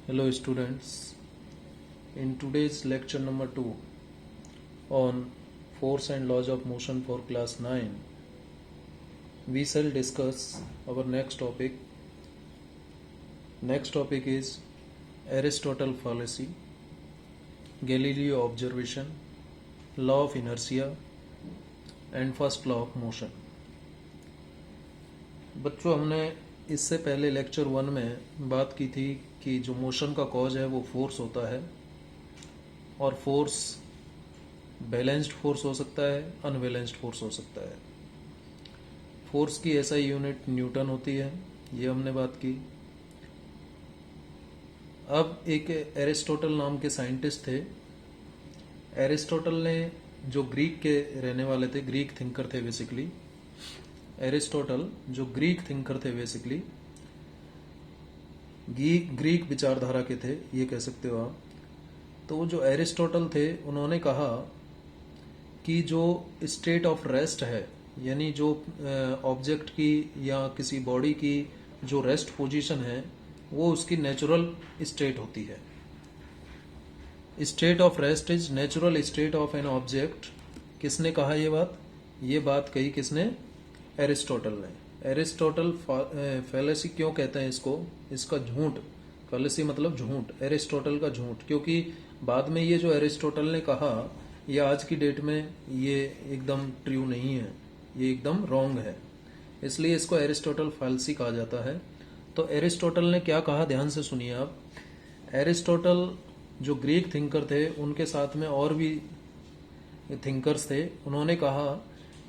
Hello students, in today's lecture number 2 on force and laws of motion for class 9, we shall discuss our next topic. Next topic is Aristotle fallacy, Galileo observation, law of inertia and first law of motion. बच्चों, हमने इससे पहले lecture 1 में बात की थी कि जो मोशन का कॉज है वो फोर्स होता है और फोर्स बैलेंस्ड फोर्स हो सकता है, अनबैलेंस्ड फोर्स हो सकता है। फोर्स की एसआई यूनिट न्यूटन होती है, ये हमने बात की। अब एक एरिस्टोटल नाम के साइंटिस्ट थे। एरिस्टोटल ने, जो ग्रीक के रहने वाले थे, ग्रीक थिंकर थे बेसिकली। एरिस्टोटल जो ग्रीक थिंकर थे बेसिकली, ग्रीक विचारधारा के थे, ये कह सकते हो आप। तो जो एरिस्टोटल थे, उन्होंने कहा कि जो स्टेट ऑफ रेस्ट है, यानी जो ऑब्जेक्ट की या किसी बॉडी की जो रेस्ट पोजीशन है, वो उसकी नेचुरल स्टेट होती है। State of rest is natural state of an object. किसने कहा ये बात? ये बात कही किसने? एरिस्टोटल ने। एरिस्टोटल फैलेसी क्यों कहते हैं इसको? इसका झूठ, फैलेसी मतलब झूठ, एरिस्टोटल का झूठ। क्योंकि बाद में ये जो एरिस्टोटल ने कहा, ये आज की डेट में ये एकदम ट्रू नहीं है, ये एकदम रॉन्ग है, इसलिए इसको एरिस्टोटल फैलेसी कहा जाता है। तो एरिस्टोटल ने क्या कहा, ध्यान से सुनिए आप। एरिस्टोटल जो ग्रीक थिंकर थे, उनके साथ में और भी थिंकर्स थे। उन्होंने कहा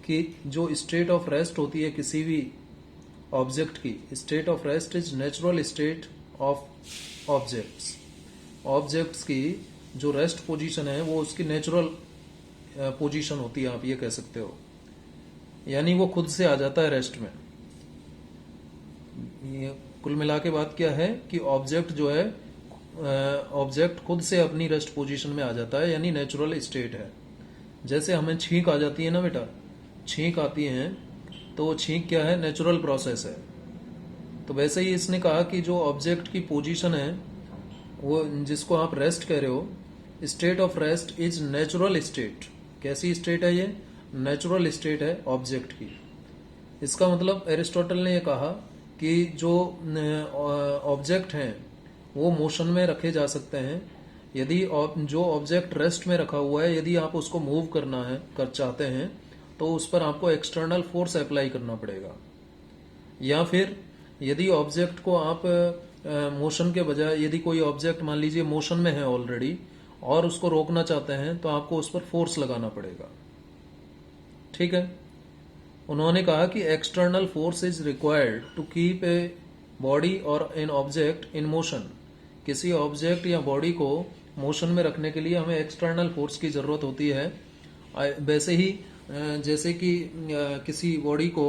कि जो स्टेट ऑफ रेस्ट होती है किसी भी ऑब्जेक्ट की, state of rest is natural state of objects. Objects की जो रेस्ट पोजीशन है वो उसकी नेचुरल पोजीशन होती है, आप ये कह सकते हो। यानी वो खुद से आ जाता है रेस्ट में। ये कुल मिला के बात क्या है कि ऑब्जेक्ट जो है, ऑब्जेक्ट खुद से अपनी रेस्ट पोजीशन में आ जाता है, यानी नेचुरल स्टेट है। जैसे हमें छींक आ जाती है ना बेटा, छींक आती है, तो छींक क्या है? नेचुरल प्रोसेस है। तो वैसे ही इसने कहा कि जो ऑब्जेक्ट की पोजीशन है, वो जिसको आप रेस्ट कह रहे हो, state of rest is natural state. कैसी स्टेट है ये? नेचुरल स्टेट है ऑब्जेक्ट की। इसका मतलब एरिस्टोटल ने ये कहा कि जो ऑब्जेक्ट हैं वो मोशन में रखे जा सकते हैं। यदि जो ऑब्जेक्ट रेस्ट में रखा हुआ है, यदि आप उसको मूव करना है, कर चाहते हैं, तो उस पर आपको एक्सटर्नल फोर्स अप्लाई करना पड़ेगा। या फिर यदि ऑब्जेक्ट को आप मोशन के बजाय, यदि कोई ऑब्जेक्ट मान लीजिए मोशन में है ऑलरेडी और उसको रोकना चाहते हैं, तो आपको उस पर फोर्स लगाना पड़ेगा। ठीक है। उन्होंने कहा कि external force is required to keep a body और एन ऑब्जेक्ट इन मोशन। किसी ऑब्जेक्ट या बॉडी को मोशन में रखने के लिए हमें एक्सटर्नल फोर्स की जरूरत होती है। वैसे ही जैसे कि किसी बॉडी को,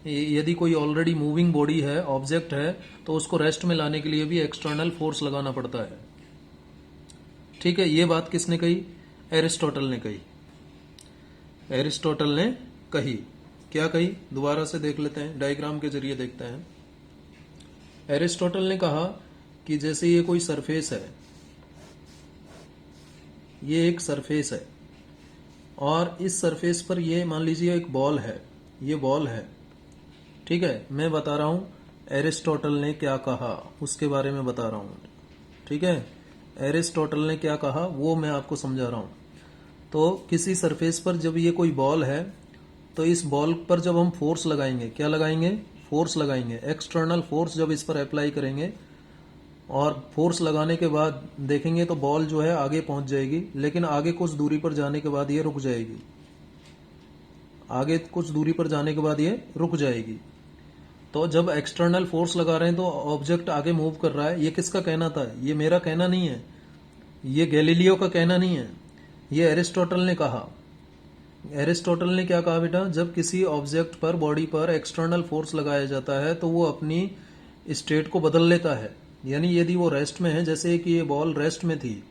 यदि कोई ऑलरेडी मूविंग बॉडी है, ऑब्जेक्ट है, तो उसको रेस्ट में लाने के लिए भी एक्सटर्नल फोर्स लगाना पड़ता है। ठीक है। ये बात किसने कही? एरिस्टोटल ने कही। एरिस्टोटल ने कही। क्या कही? दोबारा से देख लेते हैं, डायग्राम के जरिए देखते हैं। एरिस्टोटल ने कहा कि जैसे ये कोई सरफेस है, ये एक सरफेस है, और इस सरफेस पर ये मान लीजिए एक बॉल है, ये बॉल है। ठीक है। मैं बता रहा हूं एरिस्टोटल ने क्या कहा, उसके बारे में बता रहा हूं। ठीक है। एरिस्टोटल ने क्या कहा वो मैं आपको समझा रहा हूं। तो किसी सरफेस पर जब ये कोई बॉल है, तो इस बॉल पर जब हम फोर्स लगाएंगे, क्या लगाएंगे? फोर्स लगाएंगे, एक्सटर्नल फोर्स जब इस पर अप्लाई करेंगे, और फोर्स लगाने के बाद देखेंगे तो बॉल जो है आगे पहुंच जाएगी, लेकिन आगे कुछ दूरी पर जाने के बाद ये रुक जाएगी। आगे कुछ दूरी पर जाने के बाद ये रुक जाएगी। तो जब एक्सटर्नल फोर्स लगा रहे हैं तो ऑब्जेक्ट आगे मूव कर रहा है। ये किसका कहना था? ये मेरा कहना नहीं है, ये गैलीलियो का कहना नहीं है, ये एरिस्टोटल ने कहा। एरिस्टोटल ने क्या कहा बेटा? जब किसी ऑब्जेक्ट पर, बॉडी पर एक्सटर्नल फोर्स लगाया जाता है तो वो अपनी स्टेट को बदल लेता है। यानी यदि वो रेस्ट में है, जैसे कि ये बॉल रेस्ट में थी,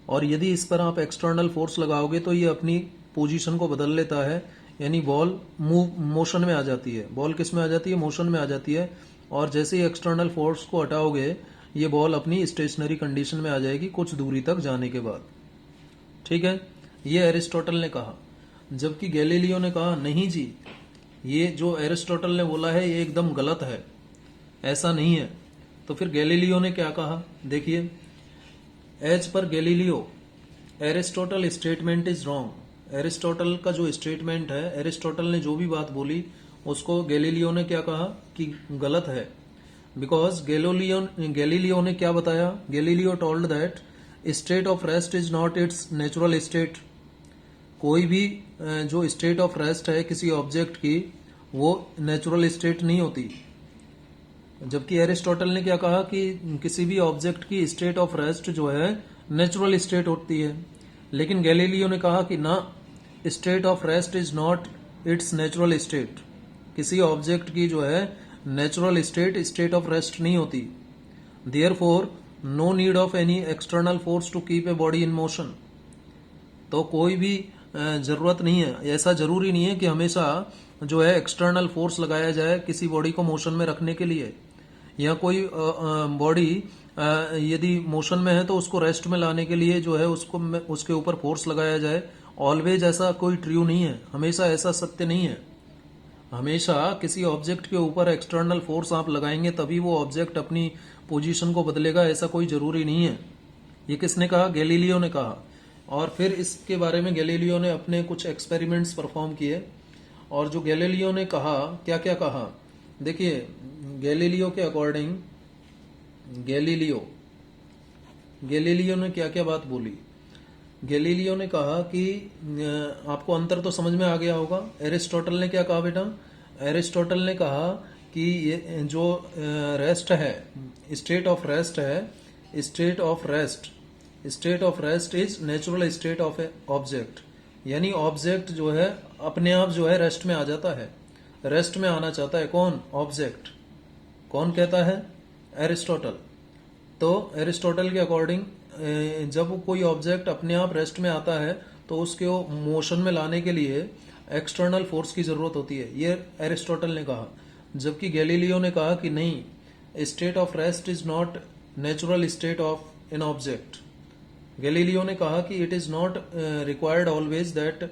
और यदि इस पर आप एक्सटर्नल फोर्स लगाओगे तो ये अपनी पोजीशन को बदल लेता है, यानी बॉल मोशन में आ जाती है। बॉल किस में आ जाती है? मोशन में आ जाती है। और जैसे ही एक्सटर्नल फोर्स को हटाओगे, ये बॉल अपनी स्टेशनरी कंडीशन में आ जाएगी कुछ दूरी तक जाने के बाद। ठीक है, ये एरिस्टोटल ने कहा। जबकि गैलीलियो ने कहा नहीं जी, ये जो एरिस्टोटल ने बोला है ये एकदम गलत है, ऐसा नहीं है। तो फिर गैलीलियो ने क्या कहा, देखिए, as per Galileo Aristotle statement is wrong. Aristotle का जो स्टेटमेंट है, एरिस्टोटल ने जो भी बात बोली उसको गैलीलियो ने क्या कहा कि गलत है। बिकॉज गैलीलियो ने क्या बताया, Galileo told that state of rest is not its natural state. कोई भी जो स्टेट ऑफ रेस्ट है किसी ऑब्जेक्ट की, वो नेचुरल स्टेट नहीं होती। जबकि एरिस्टोटल ने क्या कहा कि किसी भी ऑब्जेक्ट की स्टेट ऑफ रेस्ट जो है नेचुरल स्टेट होती है। लेकिन गैलीलियो ने कहा कि ना, state of rest is not its natural state. किसी ऑब्जेक्ट की जो है natural state state of rest नहीं होती। Therefore no need of any external force to keep a body in motion. तो कोई भी जरूरत नहीं है, ऐसा जरूरी नहीं है कि हमेशा जो है एक्सटर्नल फोर्स लगाया जाए किसी बॉडी को मोशन में रखने के लिए, या कोई बॉडी यदि मोशन में है तो उसको रेस्ट में लाने के लिए जो है उसको उसके ऊपर फोर्स लगाया जाए। ऑलवेज ऐसा कोई ट्रू नहीं है, हमेशा ऐसा सत्य नहीं है। हमेशा किसी ऑब्जेक्ट के ऊपर एक्सटर्नल फोर्स आप लगाएंगे तभी वो ऑब्जेक्ट अपनी पोजीशन को बदलेगा, ऐसा कोई जरूरी नहीं है। ये किसने कहा, गैलीलियो ने कहा। और फिर इसके बारे में गैलीलियो ने अपने कुछ एक्सपेरिमेंट्स परफॉर्म किए। और जो गैलीलियो ने कहा, क्या क्या कहा, देखिए, गैलीलियो के अकॉर्डिंग गैलीलियो ने क्या क्या बात बोली। गैलीलियो ने कहा कि आपको अंतर तो समझ में आ गया होगा। एरिस्टोटल ने क्या कहा बेटा, एरिस्टोटल ने कहा कि ये जो रेस्ट है, स्टेट ऑफ रेस्ट है, state of rest is natural state of A object. यानी ऑब्जेक्ट जो है अपने आप जो है रेस्ट में आ जाता है, रेस्ट में आना चाहता है। कौन, ऑब्जेक्ट। कौन कहता है, एरिस्टोटल। तो एरिस्टोटल के अकॉर्डिंग जब कोई ऑब्जेक्ट अपने आप रेस्ट में आता है तो उसके मोशन में लाने के लिए एक्सटर्नल फोर्स की जरूरत होती है, ये एरिस्टोटल ने कहा। जबकि गैलीलियो ने कहा कि नहीं, state of rest is not natural state of an object. Galileo ने कहा कि it is not required always that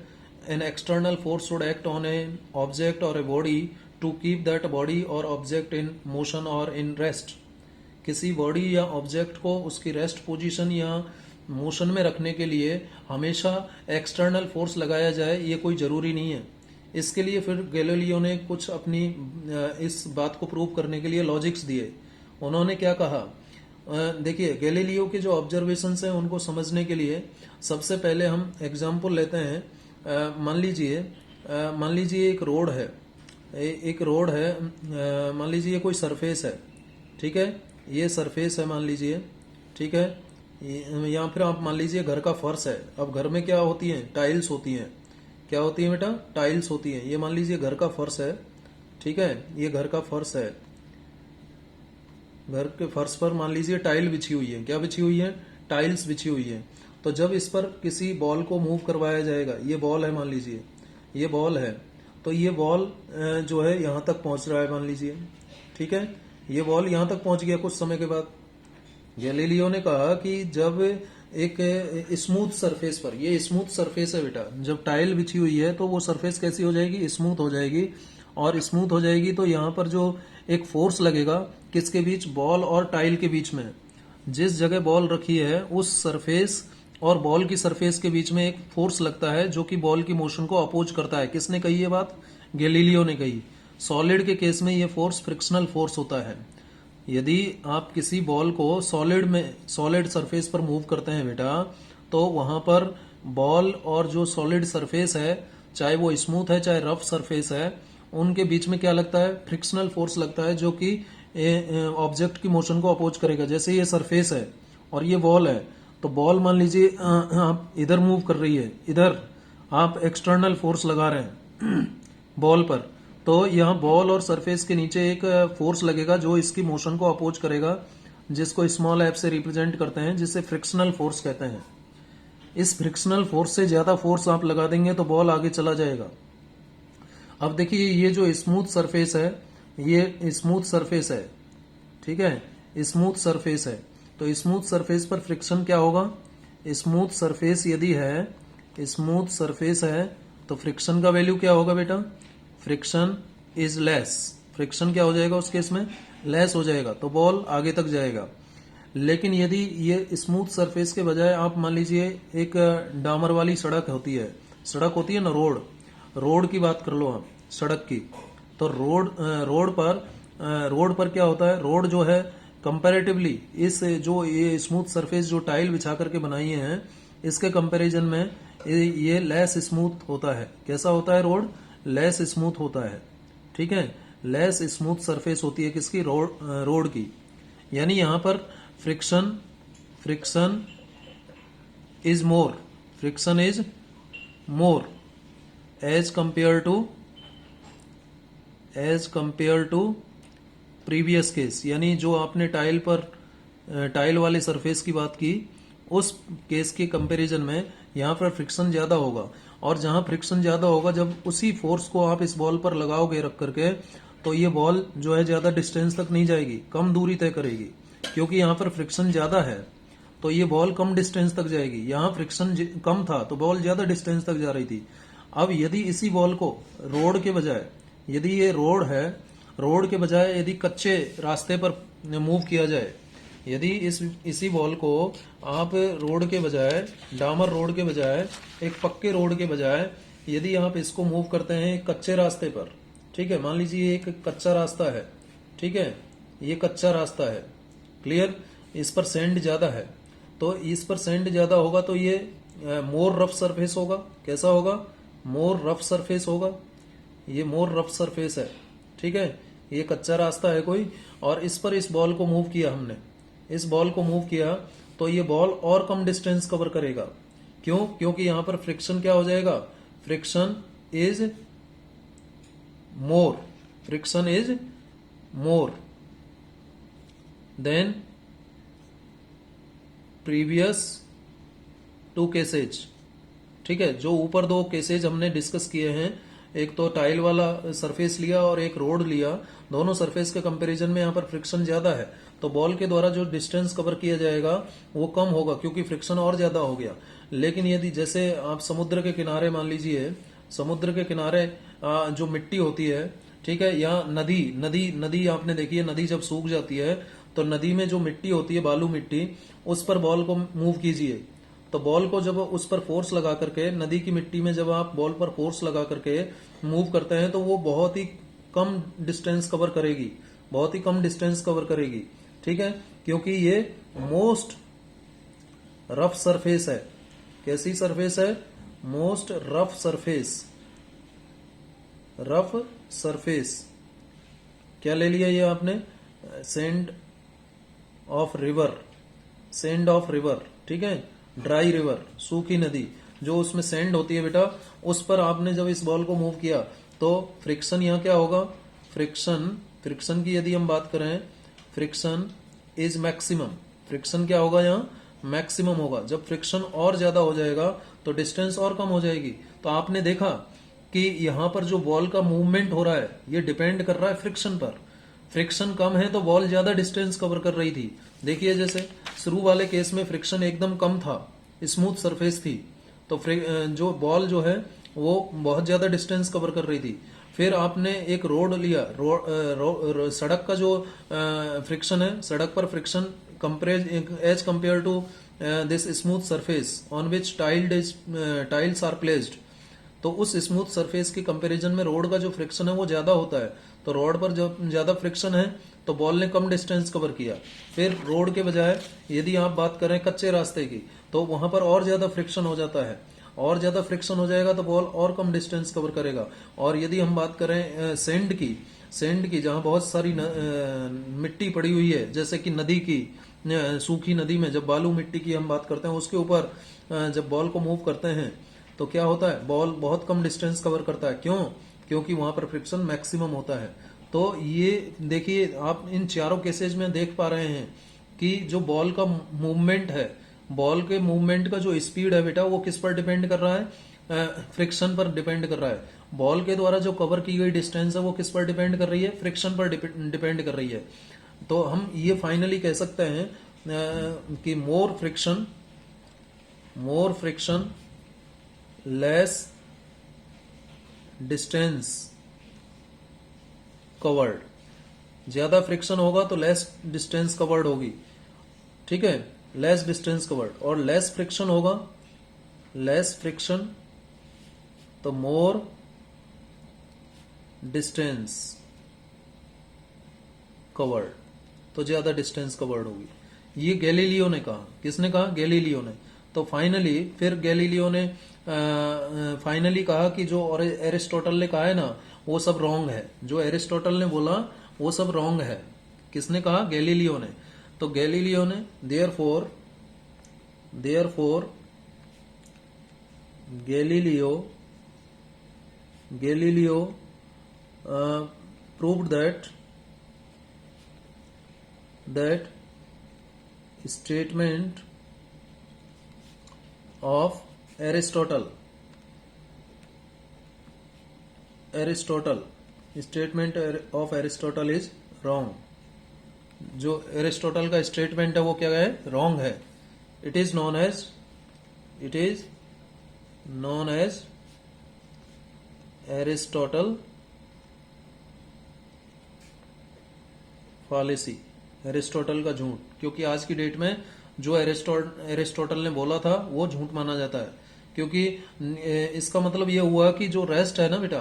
an external force should act on an object or a body to keep that body or object in motion or in rest. किसी body या object को उसकी rest position या motion में रखने के लिए हमेशा एक्सटर्नल फोर्स लगाया जाए, ये कोई जरूरी नहीं है। इसके लिए फिर गैलीलियो ने कुछ अपनी इस बात को प्रूव करने के लिए लॉजिक्स दिए। उन्होंने क्या कहा, देखिए, गैलीलियो के जो ऑब्जर्वेशंस हैं उनको समझने के लिए सबसे पहले हम एग्जाम्पल लेते हैं। मान लीजिए एक रोड है, मान लीजिए कोई सरफेस है, ठीक है, ये सरफेस है मान लीजिए, ठीक है। या फिर आप मान लीजिए घर का फर्श है। अब घर में क्या होती है, टाइल्स होती हैं। क्या होती है बेटा, टाइल्स होती हैं। ये मान लीजिए घर का फर्श है, ठीक है, ये घर का फर्श है। घर के फर्श पर मान लीजिए टाइल बिछी हुई है। क्या बिछी हुई है, टाइल्स बिछी हुई है। तो जब इस पर किसी बॉल को मूव करवाया जाएगा, ये बॉल है मान लीजिए, ये बॉल है, तो ये बॉल जो है यहां तक पहुंच रहा है मान लीजिए, ठीक है, ये बॉल यहां तक पहुंच गया कुछ समय के बाद। गैलीलियो ने कहा कि जब एक स्मूथ सरफेस पर, ये स्मूथ सरफेस है बेटा, जब टाइल बिछी हुई है तो वो सरफेस कैसी हो जाएगी, स्मूथ हो जाएगी। और स्मूथ हो जाएगी तो यहाँ पर जो एक फोर्स लगेगा किसके बीच, बॉल और टाइल के बीच में। जिस जगह बॉल रखी है उस सरफेस और बॉल की सरफेस के बीच में एक फोर्स लगता है जो कि बॉल की मोशन को अपोज करता है। किसने कही ये बात, गैलीलियो ने कही। सॉलिड के केस में ये फोर्स फ्रिक्शनल फोर्स होता है। यदि आप किसी बॉल को सॉलिड सरफेस पर मूव करते हैं बेटा, तो वहां पर बॉल और जो सॉलिड सरफेस है, चाहे वो स्मूथ है चाहे रफ सरफेस है, उनके बीच में क्या लगता है, फ्रिक्शनल फोर्स लगता है जो कि ऑब्जेक्ट की मोशन को अपोज करेगा। जैसे ये सरफेस है और ये बॉल है, तो बॉल मान लीजिए आप इधर मूव कर रही है, इधर आप एक्सटर्नल फोर्स लगा रहे हैं बॉल पर, तो यहाँ बॉल और सरफेस के नीचे एक फोर्स लगेगा जो इसकी मोशन को अपोज करेगा, जिसको स्मॉल एफ से रिप्रेजेंट करते हैं, जिसे फ्रिक्शनल फोर्स कहते हैं। इस फ्रिक्शनल फोर्स से ज्यादा फोर्स आप लगा देंगे तो बॉल आगे चला जाएगा। अब देखिए, ये जो स्मूथ सरफेस है, ये स्मूथ सरफेस है, ठीक है, स्मूथ सरफेस है, तो स्मूथ सरफेस पर फ्रिक्शन क्या होगा? स्मूथ सरफेस यदि है, स्मूथ सरफेस है तो फ्रिक्शन का वैल्यू क्या होगा बेटा? Friction is less. फ्रिक्शन क्या हो जाएगा उस केस में? लेस हो जाएगा, तो बॉल आगे तक जाएगा। लेकिन यदि ये स्मूथ सरफेस के बजाय आप मान लीजिए एक डामर वाली सड़क होती है, सड़क होती है ना, रोड, रोड की बात कर लो आप, सड़क की, तो रोड पर क्या होता है? रोड जो है कंपैरेटिवली इस जो ये स्मूथ सरफेस जो टाइल बिछा करके बनाई है, इसके कंपैरिजन में ये लेस स्मूथ होता है। कैसा होता है रोड? लेस स्मूथ होता है, ठीक है। लेस स्मूथ सरफेस होती है किसकी? रोड की। यानी यहां पर friction is more, friction is more as compare to previous case. यानी जो आपने टाइल वाले सरफेस की बात की, उस केस के कंपैरिजन में यहाँ पर फ्रिक्शन ज्यादा होगा। और जहां फ्रिक्शन ज्यादा होगा, जब उसी फोर्स को आप इस बॉल पर लगाओगे रख करके, तो ये बॉल जो है ज्यादा डिस्टेंस तक नहीं जाएगी, कम दूरी तय करेगी, क्योंकि यहाँ पर फ्रिक्शन ज्यादा है तो ये बॉल कम डिस्टेंस तक जाएगी। यहाँ फ्रिक्शन कम था तो बॉल ज्यादा डिस्टेंस तक जा रही थी। अब यदि इसी बॉल को रोड के बजाय, यदि ये रोड है, रोड के बजाय यदि कच्चे रास्ते पर मूव किया जाए, यदि इसी बॉल को आप रोड के बजाय, डामर रोड के बजाय, एक पक्के रोड के बजाय यदि आप इसको मूव करते हैं एक कच्चे रास्ते पर, ठीक है, मान लीजिए एक कच्चा रास्ता है, ठीक है, ये कच्चा रास्ता है, क्लियर, इस पर सैंड ज्यादा है, तो इस पर सैंड ज्यादा होगा तो ये मोर रफ सरफेस होगा। कैसा होगा? मोर रफ सरफेस होगा। ये मोर रफ सरफेस है, ठीक है। ये कच्चा रास्ता है कोई, और इस पर इस बॉल को मूव किया हमने, इस बॉल को मूव किया तो ये बॉल और कम डिस्टेंस कवर करेगा। क्यों? क्योंकि यहां पर फ्रिक्शन क्या हो जाएगा? Friction is more, friction is more than previous two cases, ठीक है। जो ऊपर दो केसेज हमने डिस्कस किए हैं, एक तो टाइल वाला सरफेस लिया और एक रोड लिया, दोनों सरफेस के कंपैरिजन में यहाँ पर फ्रिक्शन ज्यादा है, तो बॉल के द्वारा जो डिस्टेंस कवर किया जाएगा वो कम होगा, क्योंकि फ्रिक्शन और ज्यादा हो गया। लेकिन यदि जैसे आप समुद्र के किनारे मान लीजिए, समुद्र के किनारे जो मिट्टी होती है, ठीक है, या नदी आपने देखी है, नदी जब सूख जाती है तो नदी में जो मिट्टी होती है, बालू मिट्टी, उस पर बॉल को मूव कीजिए, तो बॉल को जब उस पर फोर्स लगा करके, नदी की मिट्टी में जब आप बॉल पर फोर्स लगा करके मूव करते हैं तो वो बहुत ही कम डिस्टेंस कवर करेगी, बहुत ही कम डिस्टेंस कवर करेगी, ठीक है, क्योंकि ये मोस्ट रफ सरफेस है। कैसी सरफेस है? Most rough surface, rough surface. क्या ले लिया ये आपने? Send off river, send off river, ठीक है, ड्राई रिवर, सूखी नदी, जो उसमें सैंड होती है बेटा, उस पर आपने जब इस बॉल को मूव किया तो फ्रिक्शन यहाँ क्या होगा? फ्रिक्शन की यदि हम बात करें, फ्रिक्शन इज मैक्सिमम, फ्रिक्शन क्या होगा यहाँ? मैक्सिमम होगा। जब फ्रिक्शन और ज्यादा हो जाएगा तो डिस्टेंस और कम हो जाएगी। तो आपने देखा कि यहाँ पर जो बॉल का मूवमेंट हो रहा है ये डिपेंड कर रहा है फ्रिक्शन पर। फ्रिक्शन कम है तो बॉल ज्यादा डिस्टेंस कवर कर रही थी। देखिए जैसे शुरू वाले केस में फ्रिक्शन एकदम कम था, स्मूथ सरफेस थी, तो जो बॉल जो है वो बहुत ज्यादा डिस्टेंस कवर कर रही थी। फिर आपने एक रोड लिया, सड़क का जो फ्रिक्शन है, सड़क पर friction as compare to this smooth surface on which tiles are placed, तो उस स्मूथ सरफेस के कंपैरिजन में रोड का जो फ्रिक्शन है वो ज्यादा होता है। तो रोड पर जब ज्यादा फ्रिक्शन है तो बॉल ने कम डिस्टेंस कवर किया। फिर रोड के बजाय यदि आप बात करें कच्चे रास्ते की, तो वहां पर और ज्यादा फ्रिक्शन हो जाता है, और ज्यादा फ्रिक्शन हो जाएगा तो बॉल और कम डिस्टेंस कवर करेगा। और यदि हम बात करें सैंड की, जहां बहुत सारी मिट्टी पड़ी हुई है, जैसे कि नदी की, सूखी नदी में जब बालू मिट्टी की हम बात करते हैं, उसके ऊपर जब बॉल को मूव करते हैं तो क्या होता है? बॉल बहुत कम डिस्टेंस कवर करता है। क्यों? क्योंकि वहां पर फ्रिक्शन मैक्सिमम होता है। तो ये देखिए आप इन चारों केसेज में देख पा रहे हैं कि जो बॉल का मूवमेंट है, बॉल के मूवमेंट का जो स्पीड है बेटा, वो किस पर डिपेंड कर रहा है? फ्रिक्शन पर डिपेंड कर रहा है। बॉल के द्वारा जो कवर की गई डिस्टेंस है वो किस पर डिपेंड कर रही है? फ्रिक्शन पर डिपेंड कर रही है। तो हम ये फाइनली कह सकते हैं कि मोर फ्रिक्शन लेस डिस्टेंस कवर्ड। ज्यादा फ्रिक्शन होगा तो लेस डिस्टेंस कवर्ड होगी, ठीक है, लेस डिस्टेंस कवर्ड। और लेस फ्रिक्शन होगा, लेस फ्रिक्शन तो मोर डिस्टेंस कवर्ड, तो ज्यादा डिस्टेंस कवर्ड होगी। ये गैलीलियो ने कहा। किसने कहा? गैलीलियो ने। तो फाइनली फिर गैलीलियो ने फाइनली कहा कि जो एरिस्टोटल ने कहा है ना वो सब रॉन्ग है। जो एरिस्टोटल ने बोला वो सब रॉन्ग है। किसने कहा? गैलीलियो ने। तो गैलीलियो ने therefore Galileo proved that statement of Aristotle statement of Aristotle is wrong। जो एरिस्टोटल का स्टेटमेंट है वो क्या है? रॉन्ग है। It is known as Aristotle fallacy, Aristotle का झूठ। क्योंकि आज की डेट में जो एरिस्टोटल ने बोला था वो झूठ माना जाता है। क्योंकि इसका मतलब ये हुआ कि जो रेस्ट है ना बेटा,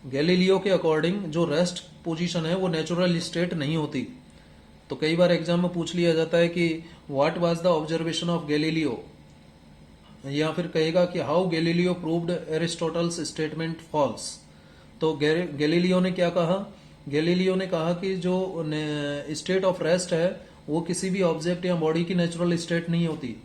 गैलीलियो के अकॉर्डिंग जो रेस्ट पोजीशन है वो नेचुरल स्टेट नहीं होती। तो कई बार एग्जाम में पूछ लिया जाता है कि what was the observation of Galileo, या फिर कहेगा कि how Galileo proved Aristotle's statement false. तो गैलीलियो ने क्या कहा? गैलीलियो ने कहा कि जो स्टेट ऑफ रेस्ट है वो किसी भी ऑब्जेक्ट या बॉडी की नेचुरल स्टेट नहीं होती।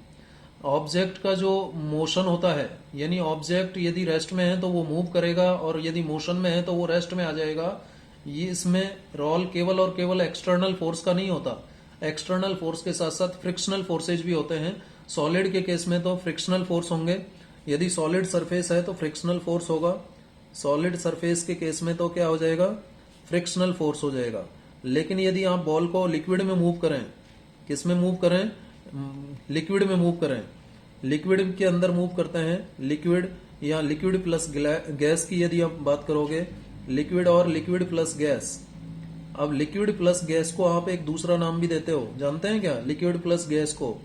ऑब्जेक्ट का जो मोशन होता है, यानी ऑब्जेक्ट यदि रेस्ट में है तो वो मूव करेगा, और यदि मोशन में है तो वो रेस्ट में आ जाएगा। ये इसमें रोल केवल और केवल एक्सटर्नल फोर्स का नहीं होता। एक्सटर्नल फोर्स के साथ साथ फ्रिक्शनल फोर्सेज भी होते हैं। सॉलिड के केस में तो फ्रिक्शनल फोर्स होंगे। यदि सॉलिड सरफेस है तो फ्रिक्शनल फोर्स होगा। सॉलिड सरफेस के केस में तो क्या हो जाएगा? फ्रिक्शनल फोर्स हो जाएगा। लेकिन यदि आप बॉल को लिक्विड में मूव करें, किस में मूव करें? लिक्विड में मूव करें, लिक्विड के अंदर मूव करते हैं, लिक्विड या लिक्विड प्लस गैस की यदि आप बात करोगे, लिक्विड और लिक्विड प्लस गैस। अब लिक्विड प्लस गैस को आप एक दूसरा नाम भी देते हो, जानते हैं क्या? लिक्विड प्लस गैस को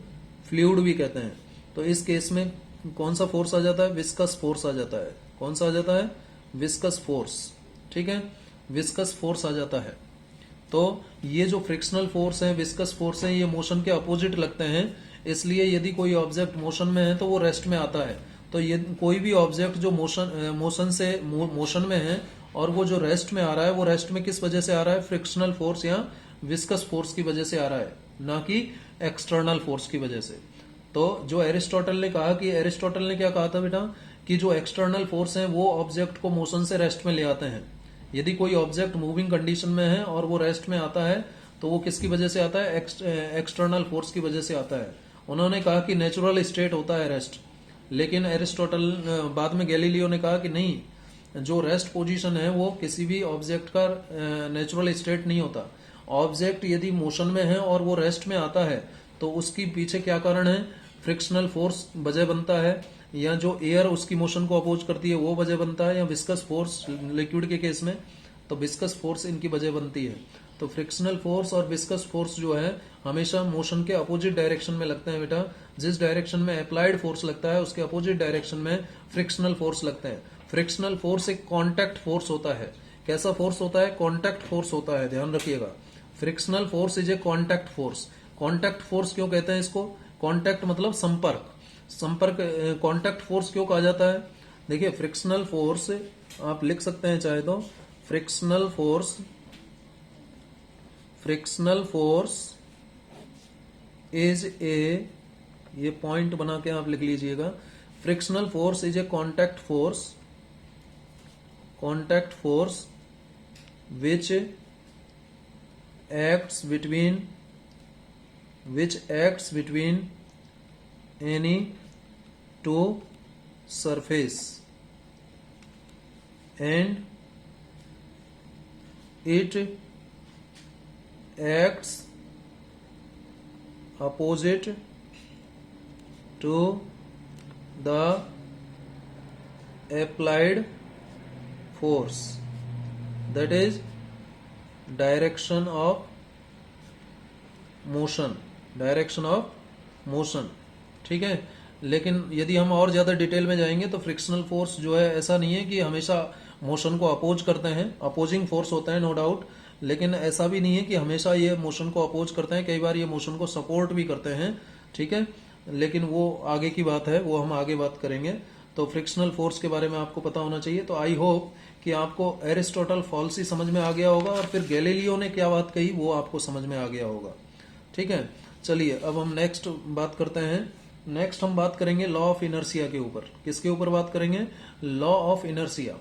फ्लूइड भी कहते हैं। तो इस केस में कौन सा फोर्स आ जाता है? विस्कस फोर्स आ जाता है। कौन सा आ जाता है? विस्कस फोर्स, ठीक है, विस्कस फोर्स आ जाता है। तो ये जो फ्रिक्शनल फोर्स है, विस्कस फोर्स है, ये मोशन के अपोजिट लगते हैं। इसलिए यदि कोई ऑब्जेक्ट मोशन में है तो वो रेस्ट में आता है। तो ये कोई भी ऑब्जेक्ट जो मोशन में है और वो जो रेस्ट में आ रहा है, वो रेस्ट में किस वजह से आ रहा है? फ्रिक्शनल फोर्स या विस्कस फोर्स की वजह से आ रहा है, ना कि एक्सटर्नल फोर्स की वजह से। तो जो एरिस्टोटल ने कहा कि एरिस्टोटल ने क्या कहा था बेटा कि जो एक्सटर्नल फोर्स है वो ऑब्जेक्ट को मोशन से रेस्ट में ले आते हैं। यदि कोई ऑब्जेक्ट मूविंग कंडीशन में है और वो रेस्ट में आता है तो वो किसकी वजह से आता है? एक्सटर्नल फोर्स की वजह से आता है। उन्होंने कहा कि नेचुरल स्टेट होता है रेस्ट। लेकिन एरिस्टोटल, बाद में गैलीलियो ने कहा कि नहीं, जो रेस्ट पोजीशन है वो किसी भी ऑब्जेक्ट का नेचुरल स्टेट नहीं होता। ऑब्जेक्ट यदि मोशन में है और वो रेस्ट में आता है तो उसकी पीछे क्या कारण है? फ्रिक्शनल फोर्स वजह बनता है, या जो एयर उसकी मोशन को अपोज करती है वो वजह बनता है, या विस्कस फोर्स लिक्विड के केस में तो विस्कस फोर्स इनकी वजह बनती है। तो फ्रिक्शनल फोर्स और विस्कस फोर्स जो है हमेशा मोशन के अपोजिट डायरेक्शन में लगते हैं बेटा। जिस डायरेक्शन में अप्लाइड फोर्स लगता है उसके अपोजिट डायरेक्शन में फ्रिक्शनल फोर्स लगते हैं। फ्रिक्शनल फोर्स एक कॉन्टैक्ट फोर्स होता है। कैसा फोर्स होता है? कॉन्टैक्ट फोर्स होता है, ध्यान रखिएगा। Frictional force is a contact force. Contact force क्यों कहते हैं इसको? कॉन्टैक्ट मतलब संपर्क। कॉन्टैक्ट फोर्स क्यों कहा जाता है? देखिए, फ्रिक्शनल फोर्स आप लिख सकते हैं चाहे तो, फ्रिक्शनल फोर्स इज ए, ये पॉइंट बना के आप लिख लीजिएगा, frictional force is a contact force which acts between any two surface and it acts opposite to the applied force, that is direction of motion. ठीक है, लेकिन यदि हम और ज्यादा डिटेल में जाएंगे तो फ्रिक्शनल फोर्स जो है ऐसा नहीं है कि हमेशा मोशन को अपोज करते हैं, अपोजिंग फोर्स होता है नो डाउट, लेकिन ऐसा भी नहीं है कि हमेशा ये मोशन को अपोज करते हैं, कई बार ये मोशन को सपोर्ट भी करते हैं। ठीक है, लेकिन वो आगे की बात है, वो हम आगे बात करेंगे। तो फ्रिक्शनल फोर्स के बारे में आपको पता होना चाहिए। तो आई होप कि आपको एरिस्टोटल फॉल्सी समझ में आ गया होगा और फिर गैलीलियो ने क्या बात कही वो आपको समझ में आ गया होगा। ठीक है, चलिए अब हम नेक्स्ट बात करते हैं। नेक्स्ट हम बात करेंगे लॉ ऑफ इनर्सिया के ऊपर। किसके ऊपर बात करेंगे? Law of inertia.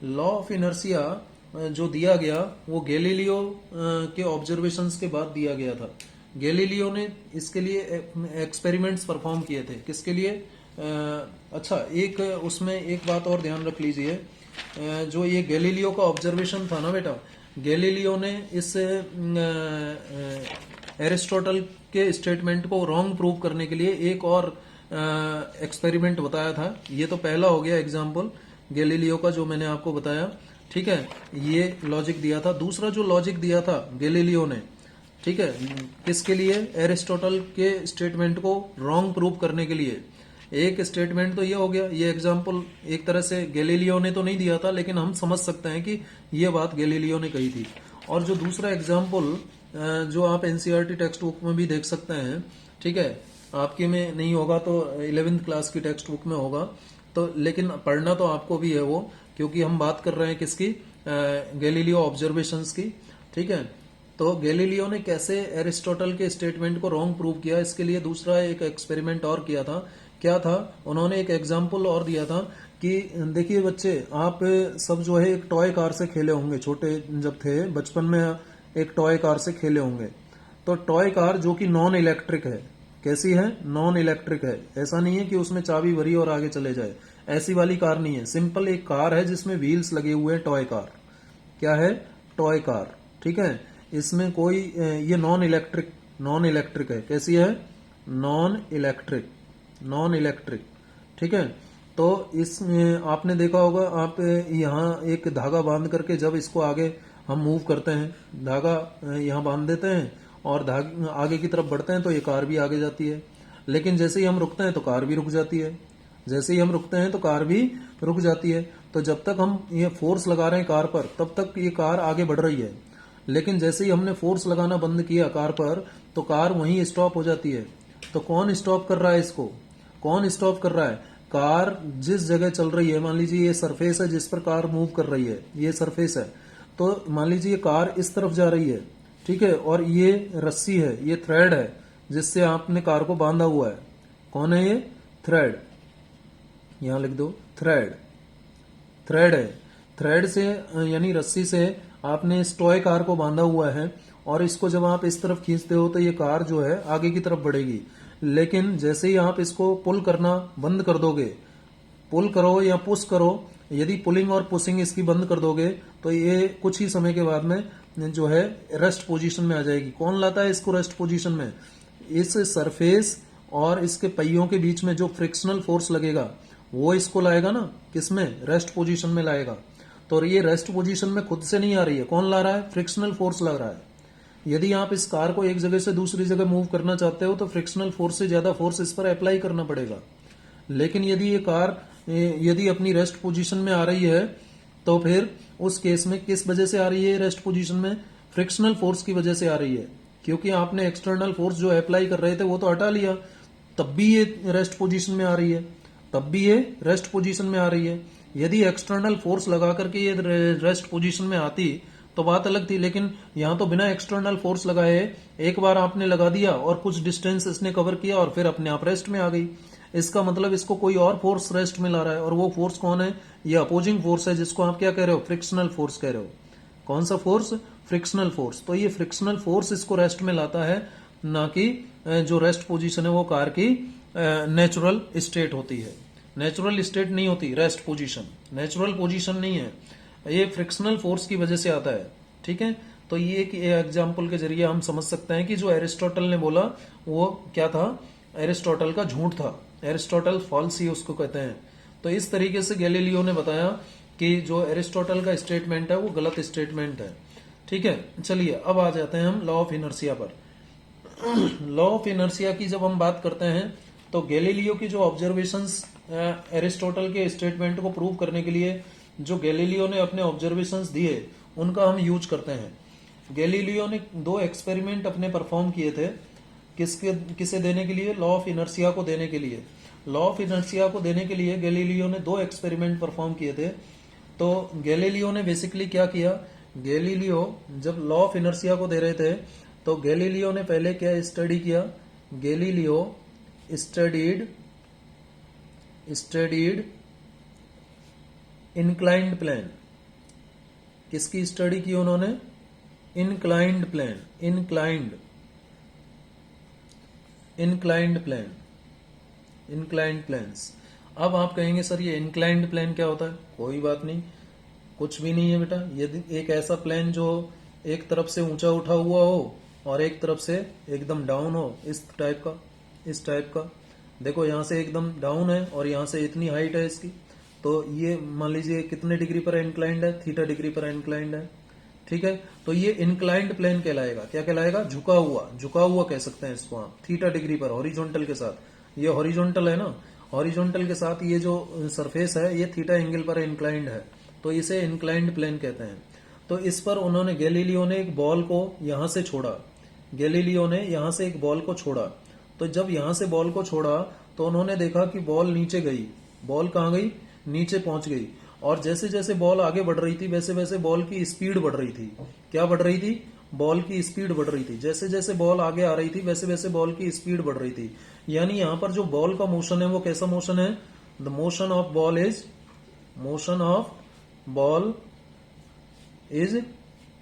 Law of inertia जो दिया गया वो गैलीलियो के ऑब्जर्वेशंस के बाद दिया गया था। गैलीलियो ने इसके लिए एक्सपेरिमेंट्स परफॉर्म किए थे। किसके लिए? अच्छा, एक उसमें एक बात और ध्यान रख लीजिए, जो ये गैलीलियो का ऑब्जर्वेशन था ना बेटा, गैलीलियो ने इस एरिस्टोटल के स्टेटमेंट को रॉन्ग प्रूव करने के लिए एक और एक्सपेरिमेंट बताया था। ये तो पहला हो गया एग्जाम्पल गैलीलियो का जो मैंने आपको बताया। ठीक है, ये लॉजिक दिया था। दूसरा जो लॉजिक दिया था गैलीलियो ने, ठीक है, किसके लिए? एरिस्टोटल के स्टेटमेंट को रॉन्ग प्रूव करने के लिए। एक स्टेटमेंट तो ये हो गया, ये एग्जाम्पल एक तरह से गैलीलियो ने तो नहीं दिया था, लेकिन हम समझ सकते हैं कि ये बात गैलीलियो ने कही थी। और जो दूसरा एग्जाम्पल जो आप एनसीईआरटी टेक्स्ट बुक में भी देख सकते हैं, ठीक है, आपके में नहीं होगा तो 11th क्लास की टेक्स्ट बुक में होगा, तो लेकिन पढ़ना तो आपको भी है वो, क्योंकि हम बात कर रहे हैं किसकी? गैलीलियो ऑब्जर्वेशंस की। ठीक है, तो गैलीलियो ने कैसे एरिस्टोटल के स्टेटमेंट को रॉन्ग प्रूव किया, इसके लिए दूसरा एक एक्सपेरिमेंट और किया था। क्या था? उन्होंने एक एग्जाम्पल और दिया था कि देखिए बच्चे, आप सब जो है एक टॉय कार से खेले होंगे, छोटे जब थे बचपन में एक टॉय कार से खेले होंगे। तो टॉय कार जो कि नॉन इलेक्ट्रिक है, कैसी है? नॉन इलेक्ट्रिक है। ऐसा नहीं है कि उसमें चाबी भरी और आगे चले जाए, ऐसी वाली कार नहीं है। सिंपल एक कार है जिसमें व्हील्स लगे हुए हैं, टॉय कार। क्या है? Toy car. ठीक है, इसमें कोई ये नॉन इलेक्ट्रिक है। कैसी है? Non electric. ठीक है, तो इसमें आपने देखा होगा, आप यहाँ एक धागा बांध करके जब इसको आगे हम मूव करते हैं, धागा यहाँ बांध देते हैं और आगे की तरफ बढ़ते हैं तो ये कार भी आगे जाती है। लेकिन जैसे ही हम रुकते हैं तो कार भी रुक जाती है, जैसे ही हम रुकते हैं तो कार भी रुक जाती है। तो जब तक हम ये फोर्स लगा रहे हैं कार पर, तब तक ये कार आगे बढ़ रही है। लेकिन जैसे ही हमने फोर्स लगाना बंद किया कार पर, तो कार वहीं स्टॉप हो जाती है। तो कौन स्टॉप कर रहा है इसको? कौन स्टॉप कर रहा है? कार जिस जगह चल रही है, मान लीजिए ये सरफेस है जिस पर कार मूव कर रही है, ये सरफेस है। तो मान लीजिए कार इस तरफ जा रही है, ठीक है, और ये रस्सी है, ये थ्रेड है जिससे आपने कार को बांधा हुआ है। कौन है ये? थ्रेड। यहां लिख दो, थ्रेड है। थ्रेड से यानी रस्सी से आपने इस टॉय कार को बांधा हुआ है, और इसको जब आप इस तरफ खींचते हो तो ये कार जो है आगे की तरफ बढ़ेगी। लेकिन जैसे ही आप इसको पुल करना बंद कर दोगे, पुल करो या पुश करो, यदि पुलिंग और पुशिंग इसकी बंद कर दोगे तो ये कुछ ही समय के बाद में जो है रेस्ट पोजीशन में आ जाएगी। कौन लाता है इसको रेस्ट पोजीशन में? इस सरफेस और इसके पहियों के बीच में जो फ्रिक्शनल फोर्स लगेगा वो इसको लाएगा ना, किसमें? रेस्ट पोजीशन में लाएगा। तो ये रेस्ट पोजीशन में खुद से नहीं आ रही है, कौन ला रहा है? फ्रिक्शनल फोर्स लग रहा है। यदि आप इस कार को एक जगह से दूसरी जगह मूव करना चाहते हो तो फ्रिक्शनल फोर्स से ज्यादा फोर्स इस पर अप्लाई करना पड़ेगा। लेकिन यदि ये कार यदि अपनी रेस्ट पोजीशन में आ रही है तो फिर उस केस में किस वजह से आ रही है रेस्ट पोजीशन में? फ्रिक्शनल फोर्स की वजह से आ रही है, क्योंकि आपने एक्सटर्नल फोर्स जो अप्लाई कर रहे थे वो तो हटा लिया, तब भी ये रेस्ट पोजीशन में आ रही है, तब भी ये रेस्ट पोजीशन में आ रही है। यदि एक्सटर्नल फोर्स लगा करके ये रेस्ट पोजीशन में आती तो बात अलग थी, लेकिन यहां तो बिना एक्सटर्नल फोर्स लगाए एक बार आपने लगा दिया और कुछ डिस्टेंस इसने कवर किया और फिर अपने आप रेस्ट में आ गई। इसका मतलब इसको कोई और फोर्स रेस्ट में ला रहा है, और वो फोर्स कौन है? ये अपोजिंग फोर्स है, जिसको आप क्या कह रहे हो? फ्रिक्शनल फोर्स कह रहे हो। कौन सा फोर्स? Frictional force. तो ये फ्रिक्शनल फोर्स इसको रेस्ट में लाता है, ना कि जो रेस्ट पोजीशन है वो कार की नेचुरल स्टेट होती है। नेचुरल स्टेट नहीं होती रेस्ट पोजीशन, नेचुरल पोजीशन नहीं है, ये फ्रिक्शनल फोर्स की वजह से आता है। ठीक है, तो ये एक एग्जाम्पल के जरिए हम समझ सकते हैं कि जो एरिस्टोटल ने बोला वो क्या था, एरिस्टोटल का झूठ था, एरिस्टोटल फॉल्सी उसको कहते हैं। तो इस तरीके से गैलीलियो ने बताया कि जो एरिस्टोटल का स्टेटमेंट है वो गलत स्टेटमेंट है। ठीक है, चलिए अब आ जाते हैं हम लॉ ऑफ इनर्शिया पर। लॉ ऑफ इनर्शिया की जब हम बात करते हैं तो गैलीलियो की जो ऑब्जर्वेशंस एरिस्टोटल के स्टेटमेंट को प्रूव करने के लिए जो गैलीलियो ने अपने ऑब्जर्वेशंस दिए उनका हम यूज करते हैं। गैलीलियो ने 2 एक्सपेरिमेंट अपने परफॉर्म किए थे, किसे देने के लिए, लॉ ऑफ इनर्शिया को देने के लिए। लॉ ऑफ इनर्शिया को देने के लिए गैलीलियो ने 2 एक्सपेरिमेंट परफॉर्म किए थे। तो गैलीलियो ने बेसिकली क्या किया, गैलीलियो जब लॉ ऑफ इनर्शिया को दे रहे थे तो गैलीलियो ने पहले क्या स्टडी किया, गैलीलियो स्टडीड इंक्लाइंड प्लेन। किसकी स्टडी की उन्होंने, इंक्लाइंड प्लेन, इंक्लाइंड प्लेन्स। अब आप कहेंगे सर ये इंक्लाइंड प्लेन क्या होता है, कोई बात नहीं, कुछ भी नहीं है बेटा। यदि एक ऐसा प्लेन जो एक तरफ से ऊंचा उठा हुआ हो और एक तरफ से एकदम डाउन हो, इस टाइप का देखो, यहां से एकदम डाउन है और यहां से इतनी हाइट है इसकी, तो ये मान लीजिए कितने डिग्री पर इंक्लाइंड है, थीटा डिग्री पर इंक्लाइंड है। ठीक है, तो ये इंक्लाइंड प्लेन कहलाएगा, क्या कहलाएगा, झुका हुआ कह सकते हैं इसको आप, थीटा डिग्री पर हॉरिजॉन्टल के साथ। ये हॉरिजॉन्टल है ना, हॉरिजॉन्टल के साथ ये जो सरफेस है ये थीटा एंगल पर इंक्लाइंड है, तो इसे इंक्लाइंड प्लेन कहते हैं। तो इस पर उन्होंने गैलीलियो ने एक बॉल को यहां से छोड़ा, गैलीलियो ने यहां से एक बॉल को छोड़ा। तो जब यहां से बॉल को छोड़ा तो उन्होंने देखा कि बॉल नीचे गई, बॉल कहां गई, नीचे पहुंच गई। और जैसे जैसे बॉल आगे बढ़ रही थी वैसे वैसे बॉल की स्पीड बढ़ रही थी। क्या बढ़ रही थी, बॉल की स्पीड बढ़ रही थी। जैसे जैसे बॉल आगे आ रही थी वैसे वैसे बॉल की स्पीड बढ़ रही थी। यानी यहां पर जो बॉल का मोशन है वो कैसा मोशन है, the motion of ball is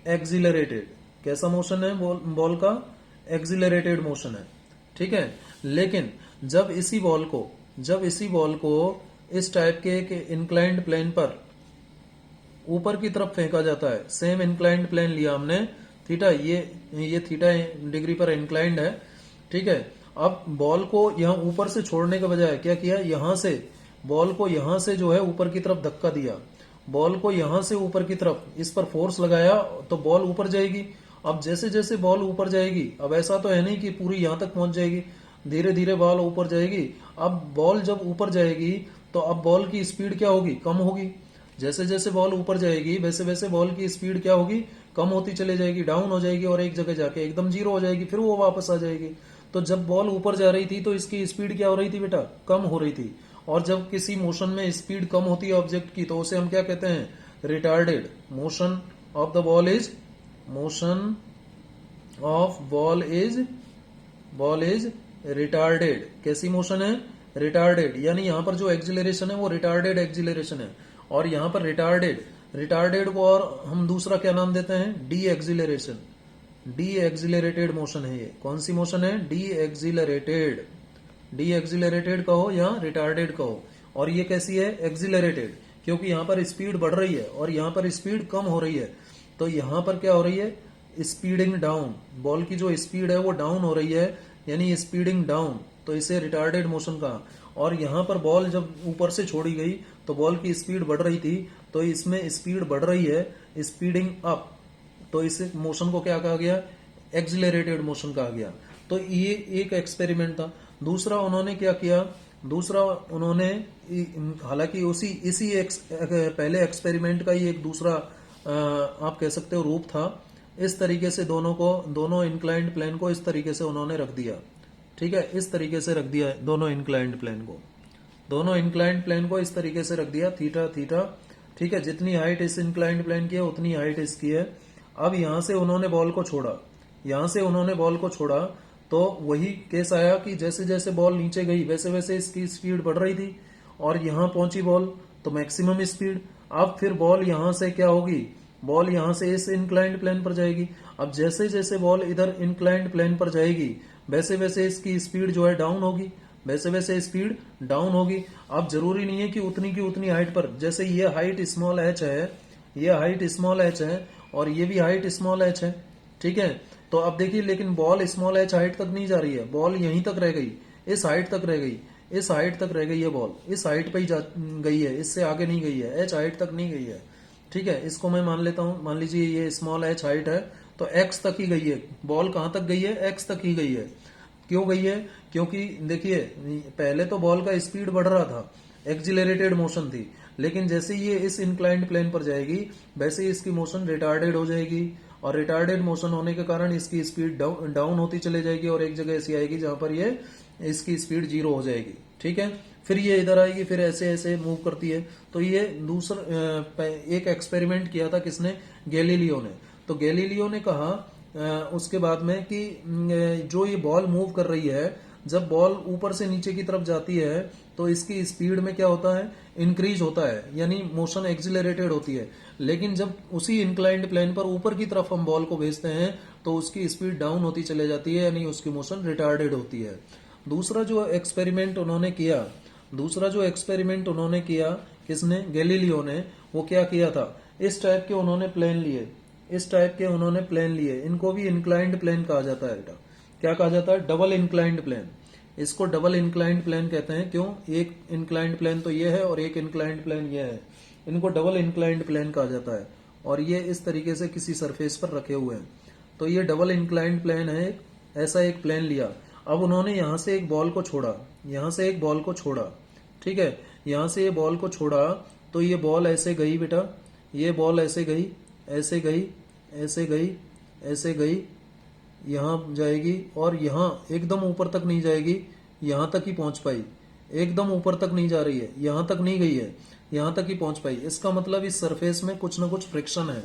accelerated. कैसा मोशन है बॉल का, एक्सिलरेटेड मोशन है। ठीक है, लेकिन जब इसी बॉल को इस टाइप के एक इंक्लाइंड प्लेन पर ऊपर की तरफ फेंका जाता है, सेम इंक्लाइंड प्लेन लिया हमने, थीटा, ये थीटा डिग्री पर इंक्लाइंड है। ठीक है, अब बॉल को यहां ऊपर से छोड़ने के बजाय क्या किया, यहां से बॉल को यहां से जो है ऊपर की तरफ धक्का दिया, बॉल को यहां से ऊपर की तरफ इस पर फोर्स लगाया तो बॉल ऊपर जाएगी। अब जैसे जैसे बॉल ऊपर जाएगी, अब ऐसा तो है नहीं कि पूरी यहां तक पहुंच जाएगी, धीरे धीरे बॉल ऊपर जाएगी। अब बॉल जब ऊपर जाएगी तो अब बॉल की स्पीड क्या होगी, कम होगी। जैसे जैसे बॉल ऊपर जाएगी वैसे वैसे बॉल की स्पीड क्या होगी, कम होती चली जाएगी, डाउन हो जाएगी और एक जगह जाके एकदम जीरो हो जाएगी, फिर वो वापस आ जाएगी। तो जब बॉल ऊपर जा रही थी तो इसकी स्पीड क्या हो रही थी बेटा, कम हो रही थी। और जब किसी मोशन में स्पीड कम होती है ऑब्जेक्ट की तो उसे हम क्या कहते हैं, retarded motion of the ball is, motion of ball is retarded. कैसी मोशन है, रिटार्डेड। यानी यहां पर जो एक्सिलरेशन है वो रिटार्डेड एक्सिलरेशन है। और यहां पर रिटार्डेड को और हम दूसरा क्या नाम देते हैं, D acceleration, D accelerated motion है ये। कौन सी मोशन है, डी एक्सिलरेटेड कहो या रिटार्डेड कहो। और ये कैसी है, एक्सिलरेटेड, क्योंकि यहां पर स्पीड बढ़ रही है और यहां पर स्पीड कम हो रही है। तो यहां पर क्या हो रही है, स्पीडिंग डाउन, बॉल की जो स्पीड है वो डाउन हो रही है, यानी स्पीडिंग डाउन, तो इसे रिटार्डेड मोशन कहा। और यहां पर बॉल जब ऊपर से छोड़ी गई तो बॉल की स्पीड बढ़ रही थी, तो इसमें स्पीड बढ़ रही है, स्पीडिंग अप, तो इस मोशन को क्या कहा गया, एक्सिलरेटेड मोशन कहा गया। तो ये एक एक्सपेरिमेंट था। दूसरा उन्होंने क्या किया, दूसरा उन्होंने, हालांकि इसी पहले एक्सपेरिमेंट का ही एक दूसरा आप कह सकते हो रूप था। इस तरीके से दोनों इंक्लाइंड प्लेन को इस तरीके से उन्होंने रख दिया। ठीक है, इस तरीके से रख दिया दोनों इंक्लाइंड प्लेन को इस तरीके से रख दिया, थीटा थीटा। ठीक है, जितनी हाइट इस इंक्लाइंड प्लेन की है उतनी हाइट इसकी है। अब यहां से उन्होंने बॉल को छोड़ा, तो वही केस आया कि जैसे जैसे बॉल नीचे गई वैसे वैसे इसकी स्पीड बढ़ रही थी और यहां पहुंची बॉल तो मैक्सिमम स्पीड। अब फिर बॉल यहां से क्या होगी, बॉल यहां से इस इंक्लाइंड प्लेन पर जाएगी। अब जैसे जैसे बॉल इधर इंक्लाइंड प्लेन पर जाएगी वैसे वैसे इसकी स्पीड जो है डाउन होगी, वैसे वैसे स्पीड डाउन होगी। अब जरूरी नहीं है कि उतनी की उतनी हाइट पर, जैसे ये हाइट स्मॉल h है, ये हाइट स्मॉल h है और ये भी हाइट स्मॉल एच है, ठीक है। तो अब देखिए, लेकिन बॉल स्मॉल एच हाइट तक नहीं जा रही है, बॉल यहीं तक रह गई, इस हाइट तक रह गई, इस हाइट तक रह गई है बॉल, इस हाइट पे ही गई है, इससे आगे नहीं गई है, एच हाइट तक नहीं गई है, ठीक है। इसको मैं मान लेता हूं, मान लीजिए ये स्मॉल एच हाइट है, तो एक्स तक ही गई है बॉल। कहां तक गई है? एक्स तक ही गई है। क्यों गई है? क्योंकि देखिए, पहले तो बॉल का स्पीड बढ़ रहा था, एक्सिलरेटेड मोशन थी, लेकिन जैसे ये इस इंक्लाइंड प्लेन पर जाएगी वैसे ही इसकी मोशन रिटार्डेड हो जाएगी, और रिटार्डेड मोशन होने के कारण इसकी स्पीड डाउन होती चले जाएगी, और एक जगह ऐसी आएगी जहां पर ये इसकी स्पीड 0 हो जाएगी, ठीक है। फिर ये इधर आएगी, फिर ऐसे ऐसे मूव करती है। तो ये दूसरा एक एक्सपेरिमेंट किया था किसने? गैलीलियो ने। तो गैलीलियो ने कहा उसके बाद में कि जो ये बॉल मूव कर रही है, जब बॉल ऊपर से नीचे की तरफ जाती है तो इसकी स्पीड में क्या होता है? इंक्रीज होता है, यानी मोशन एक्सिलरेटेड होती है। लेकिन जब उसी इंक्लाइंड प्लेन पर ऊपर की तरफ हम बॉल को भेजते हैं तो उसकी स्पीड डाउन होती चले जाती है, यानी उसकी मोशन रिटार्डेड होती है। दूसरा जो एक्सपेरिमेंट उन्होंने किया किसने? गैलीलियो ने। वो क्या किया था? इस टाइप के उन्होंने प्लेन लिए, इनको भी इंक्लाइंड प्लेन कहा जाता है बेटा। क्या कहा जाता है? Double inclined plane. इसको डबल इंक्लाइंड प्लेन कहते हैं। क्यों? एक इंक्लाइंड प्लेन तो ये है और एक इंक्लाइंड प्लेन ये है, इनको डबल इंक्लाइंड प्लेन कहा जाता है। और ये इस तरीके से किसी सरफेस पर रखे हुए हैं। तो ये डबल इंक्लाइंड प्लेन है। ऐसा एक प्लेन लिया, अब उन्होंने यहां से एक बॉल को छोड़ा, ठीक है। यहां से ये बॉल को छोड़ा तो ये बॉल ऐसे गई बेटा, ये बॉल ऐसे गई, ऐसे गई, ऐसे गई, ऐसे गई, यहां जाएगी, और यहां एकदम ऊपर तक नहीं जाएगी, यहां तक ही पहुंच पाई। एकदम ऊपर तक नहीं जा रही है, यहां तक नहीं गई है, यहां तक ही पहुंच पाई। इसका मतलब इस सरफेस में कुछ ना कुछ फ्रिक्शन है।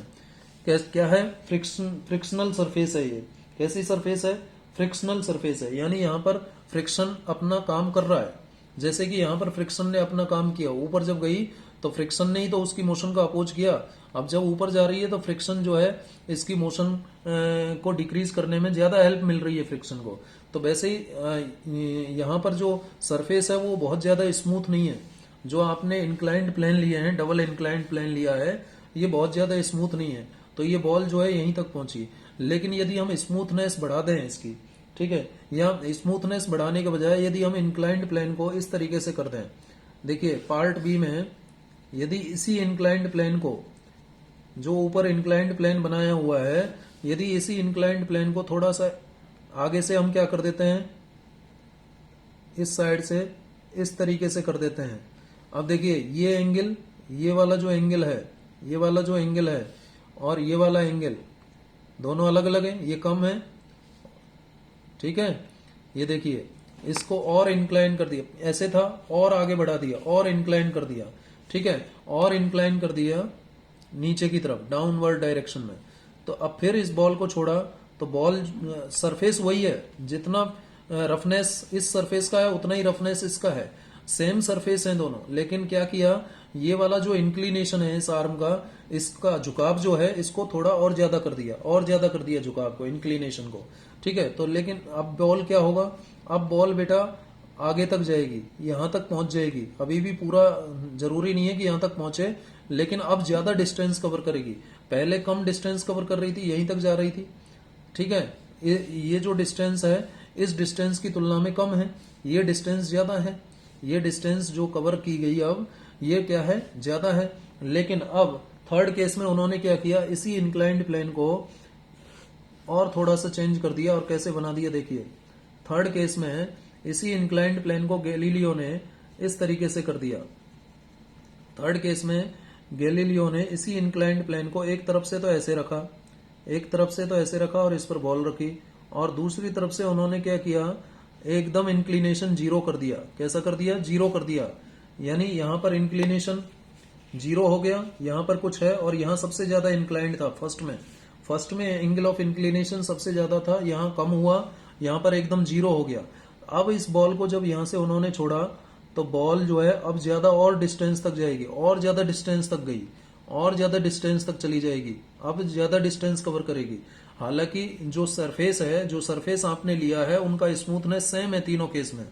क्या है? फ्रिक्शनल सरफेस है ये। कैसी सरफेस है? फ्रिक्शनल सरफेस है, यानी यहां पर फ्रिक्शन अपना काम कर रहा है। जैसे कि यहां पर फ्रिक्शन ने अपना काम किया, ऊपर जब गई तो फ्रिक्शन ने ही तो उसकी मोशन का अपोज किया। अब जब ऊपर जा रही है तो फ्रिक्शन जो है इसकी मोशन को डिक्रीज करने में ज्यादा हेल्प मिल रही है फ्रिक्शन को। तो वैसे ही यहाँ पर जो सरफेस है वो बहुत ज्यादा स्मूथ नहीं है। जो आपने इंक्लाइंड प्लेन लिए हैं, डबल इंक्लाइंड प्लेन लिया है, ये बहुत ज्यादा स्मूथ नहीं है। तो ये बॉल जो है यहीं तक पहुंची। लेकिन यदि हम स्मूथनेस बढ़ा दें इसकी, ठीक है, या स्मूथनेस बढ़ाने के बजाय यदि हम इंक्लाइंड प्लेन को इस तरीके से कर दें, देखिए पार्ट बी में, यदि इसी इंक्लाइंड प्लेन को, जो ऊपर इंक्लाइंड प्लेन बनाया हुआ है, यदि इसी इंक्लाइंड प्लेन को थोड़ा सा आगे से हम क्या कर देते हैं, इस साइड से इस तरीके से कर देते हैं। अब देखिए ये एंगल, ये वाला जो एंगल है, ये वाला जो एंगल है और ये वाला एंगल, दोनों अलग अलग है, ये कम है, ठीक है। ये देखिए, इसको और इंक्लाइन कर दिया, ऐसे था और आगे बढ़ा दिया और इंक्लाइन कर दिया, ठीक है, और इंक्लाइन कर दिया नीचे की तरफ, डाउनवर्ड डायरेक्शन में। तो अब फिर इस बॉल को छोड़ा तो बॉल, सरफेस वही है, जितना रफनेस इस सरफेस का है उतना ही रफनेस इसका है, सेम सरफेस है दोनों। लेकिन क्या किया, ये वाला जो इंक्लिनेशन है इस आर्म का, इसका झुकाव जो है, इसको थोड़ा और ज्यादा कर दिया झुकाव को, इंक्लिनेशन को, ठीक है। तो लेकिन अब बॉल क्या होगा, अब बॉल बेटा आगे तक जाएगी, यहां तक पहुंच जाएगी। अभी भी पूरा जरूरी नहीं है कि यहां तक पहुंचे, लेकिन अब ज्यादा डिस्टेंस कवर करेगी। पहले कम डिस्टेंस कवर कर रही थी, यहीं तक जा रही थी, ठीक है। ये जो डिस्टेंस है इस डिस्टेंस की तुलना में कम है, ये डिस्टेंस ज्यादा है। ये डिस्टेंस जो कवर की गई अब, ये क्या है, ज्यादा है। लेकिन अब थर्ड केस में उन्होंने क्या किया, इसी इंक्लाइंड प्लेन को और थोड़ा सा चेंज कर दिया। और कैसे बना दिया, देखिए थर्ड केस में इसी इंक्लाइंड प्लेन को गैलीलियो ने इस तरीके से कर दिया। थर्ड केस में गैलीलियो ने इसी इंक्लाइंड प्लेन को एक तरफ से तो ऐसे रखा, एक तरफ से तो ऐसे रखा और इस पर बॉल रखी, और दूसरी तरफ से उन्होंने क्या किया, एकदम इंक्लिनेशन जीरो कर दिया। कैसा कर दिया, जीरो कर दिया। यानी यहां पर इंक्लिनेशन जीरो हो गया, यहां पर कुछ है, और यहां सबसे ज्यादा इंक्लाइंड था फर्स्ट में एंगल ऑफ इंक्लिनेशन सबसे ज्यादा था, यहां कम हुआ, यहां पर एकदम जीरो हो गया। अब इस बॉल को जब यहां से उन्होंने छोड़ा तो बॉल जो है अब ज्यादा और डिस्टेंस तक जाएगी, और ज्यादा डिस्टेंस तक गई, और ज्यादा डिस्टेंस तक चली जाएगी, अब ज्यादा डिस्टेंस कवर करेगी। हालांकि जो सरफेस आपने लिया है उनका स्मूथनेस सेम है तीनों केस में,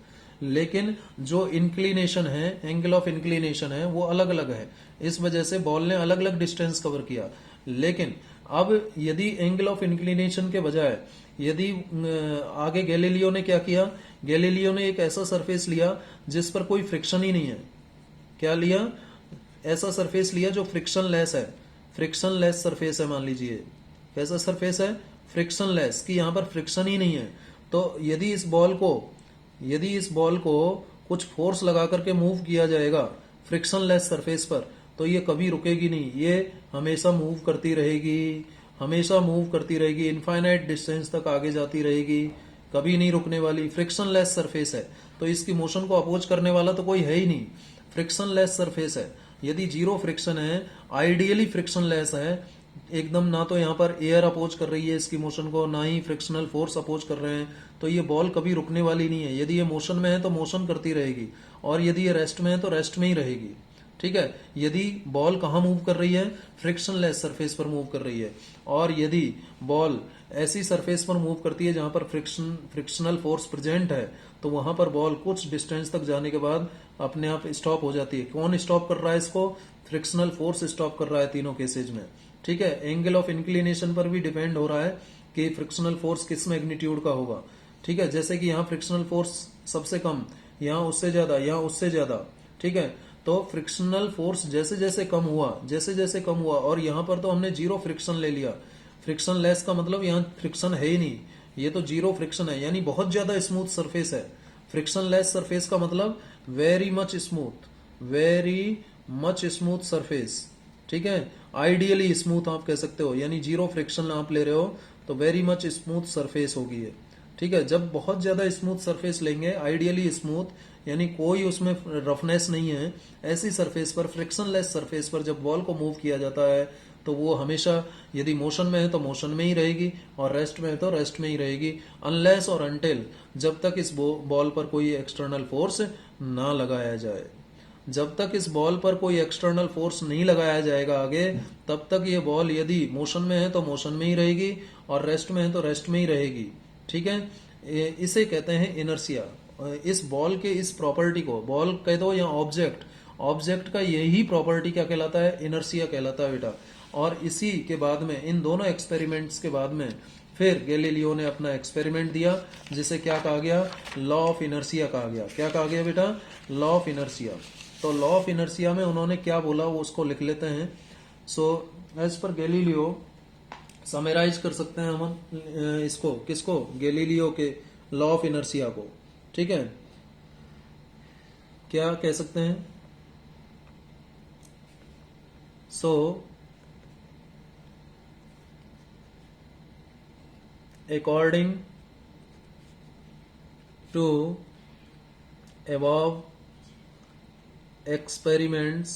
लेकिन जो इंक्लिनेशन है, एंगल ऑफ इंक्लिनेशन है, वो अलग अलग है। इस वजह से बॉल ने अलग अलग डिस्टेंस कवर किया। लेकिन अब यदि एंगल ऑफ इंक्लिनेशन के बजाय यदि आगे गैलीलियो ने क्या किया, गैलीलियो ने एक ऐसा सरफेस लिया जिस पर कोई फ्रिक्शन ही नहीं है। क्या लिया? ऐसा सरफेस लिया जो फ्रिक्शन लेस है, फ्रिक्शन लेस सरफेस है। मान लीजिए कैसा सरफेस है? फ्रिक्शन लेस, कि यहां पर फ्रिक्शन ही नहीं है। तो यदि इस बॉल को कुछ फोर्स लगा करके मूव किया जाएगा फ्रिक्शन लेस सरफेस पर, तो ये कभी रुकेगी नहीं, ये हमेशा मूव करती रहेगी, हमेशा मूव करती रहेगी, इनफाइनाइट डिस्टेंस तक आगे जाती रहेगी, कभी नहीं रुकने वाली। फ्रिक्शन लेस सरफेस है तो इसकी मोशन को अपोज करने वाला तो कोई है ही नहीं, फ्रिक्शन लेस सरफेस है। यदि जीरो फ्रिक्शन है, आइडियली फ्रिक्शन लेस है एकदम, ना तो यहाँ पर एयर अपोज कर रही है इसकी मोशन को, ना ही फ्रिक्शनल फोर्स अपोज कर रहे हैं, तो ये बॉल कभी रुकने वाली नहीं है। यदि ये मोशन में है तो मोशन करती रहेगी, और यदि ये रेस्ट में है तो रेस्ट में ही रहेगी। ठीक है, यदि बॉल कहाँ मूव कर रही है? फ्रिक्शन लेस सरफेस पर मूव कर रही है। और यदि बॉल ऐसी सरफेस पर मूव करती है जहां पर फ्रिक्शनल फोर्स प्रेजेंट है, तो वहां पर बॉल कुछ डिस्टेंस तक जाने के बाद अपने आप स्टॉप हो जाती है। कौन स्टॉप कर रहा है इसको? फ्रिक्शनल फोर्स स्टॉप कर रहा है तीनों केसेज में। ठीक है, एंगल ऑफ इंक्लिनेशन पर भी डिपेंड हो रहा है कि फ्रिक्शनल फोर्स किस मैग्नीट्यूड का होगा। ठीक है, जैसे कि यहाँ फ्रिक्शनल फोर्स सबसे कम, यहाँ उससे ज्यादा, यहाँ उससे ज्यादा। ठीक है, तो फ्रिक्शनल फोर्स जैसे जैसे कम हुआ, और यहाँ पर तो हमने जीरो फ्रिक्शन ले लिया। फ्रिक्शन लेस का मतलब यहाँ फ्रिक्शन है ही नहीं, ये तो जीरो फ्रिक्शन है, यानी बहुत ज्यादा स्मूथ सरफेस है। फ्रिक्शन लेस सरफेस का मतलब वेरी मच स्मूथ सरफेस। ठीक है, आइडियली स्मूथ आप कह सकते हो, यानी जीरो फ्रिक्शन आप ले रहे हो तो वेरी मच स्मूथ सरफेस होगी ये। ठीक है, जब बहुत ज्यादा स्मूथ सरफेस लेंगे, आइडियली स्मूथ यानी कोई उसमें रफनेस नहीं है, ऐसी सरफेस पर, फ्रिक्शन लेस सरफेस पर जब बॉल को मूव किया जाता है तो वो हमेशा यदि मोशन में है तो मोशन में ही रहेगी, और रेस्ट में है तो रेस्ट में ही रहेगी, अनलेस और अनटिल, जब तक इस बॉल पर कोई एक्सटर्नल फोर्स ना लगाया जाए। जब तक इस बॉल पर कोई एक्सटर्नल फोर्स नहीं लगाया जाएगा आगे, तब तक ये बॉल यदि मोशन में है तो मोशन में ही रहेगी, और रेस्ट में है तो रेस्ट में ही रहेगी। ठीक है, इसे कहते हैं इनर्सिया। इस बॉल के इस प्रॉपर्टी को, बॉल कह दो या ऑब्जेक्ट का यही प्रॉपर्टी क्या कहलाता है? इनर्सिया कहलाता है बेटा। और इसी के बाद में, इन दोनों एक्सपेरिमेंट्स के बाद में, फिर गैलीलियो ने अपना एक्सपेरिमेंट दिया जिसे क्या कहा गया? लॉ ऑफ इनर्सिया कहा गया। क्या कहा गया बेटा? Law of inertia. तो लॉ ऑफ इनर्सिया में उन्होंने क्या बोला वो उसको लिख लेते हैं। So as per Galileo, summarise कर सकते हैं हम इसको, किसको? गैलीलियो के लॉ ऑफ इनर्सिया को। ठीक है, क्या कह सकते हैं? सो according to above experiments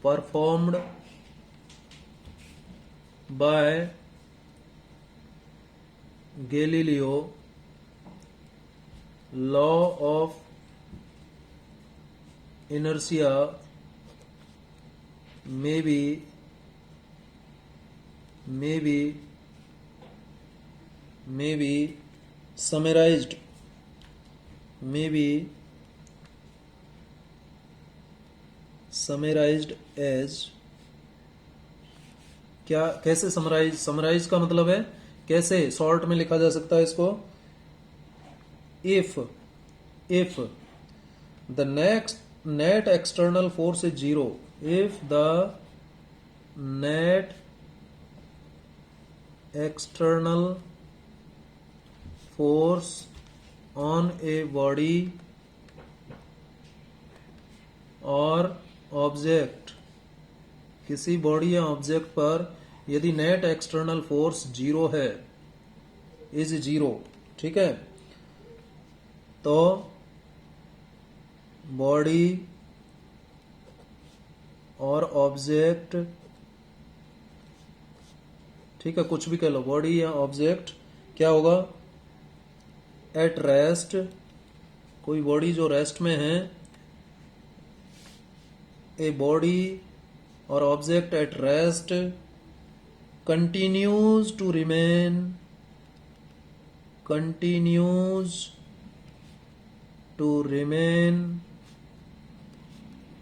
performed by Galileo, law of inertia may be summarized as, क्या, कैसे समराइज का मतलब है कैसे शॉर्ट में लिखा जा सकता है इसको? if the net external force is zero, if the net external force on a body और ऑब्जेक्ट, किसी बॉडी या ऑब्जेक्ट पर यदि नेट एक्सटर्नल फोर्स जीरो है, इज जीरो, ठीक है, तो बॉडी और ऑब्जेक्ट, ठीक है, कुछ भी कह लो, बॉडी या ऑब्जेक्ट क्या होगा? एट रेस्ट, कोई बॉडी जो रेस्ट में है, a body or object at rest continues to remain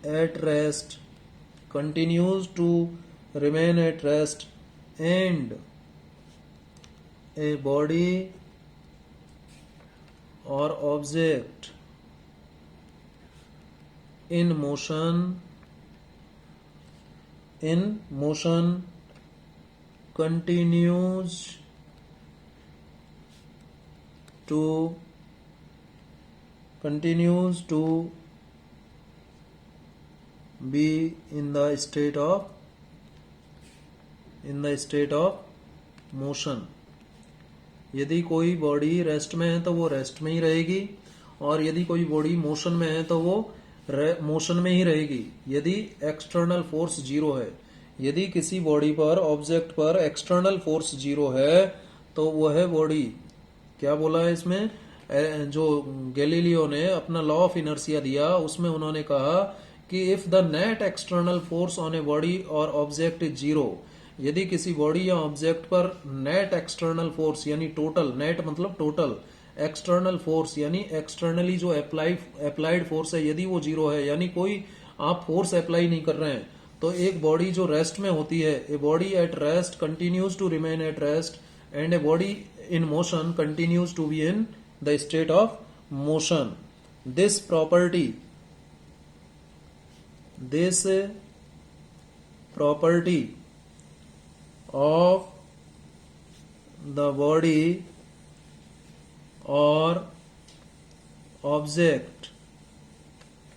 at rest, continues to remain at rest and a body or object in motion continues to be in the state of motion. यदि कोई body rest में है तो वो rest में ही रहेगी, और यदि कोई बॉडी मोशन में है तो वो मोशन में ही रहेगी यदि एक्सटर्नल फोर्स जीरो है. यदि किसी बॉडी पर, ऑब्जेक्ट पर एक्सटर्नल फोर्स जीरो है तो वो है बॉडी. क्या बोला है इसमें? जो गैलीलियो ने अपना लॉ ऑफ इनर्शिया दिया उसमें उन्होंने कहा कि if the net external force on A body or object is zero, यदि किसी बॉडी या ऑब्जेक्ट पर नेट एक्सटर्नल फोर्स यानी टोटल, नेट मतलब टोटल, एक्सटर्नल फोर्स यानी एक्सटर्नली जो अप्लाइड फोर्स है यदि वो जीरो है, यानी कोई आप फोर्स अप्लाई नहीं कर रहे हैं, तो एक बॉडी जो रेस्ट में होती है, a body at rest continues to remain at rest and a body in motion continues to be in the state of motion. This property of the body or object,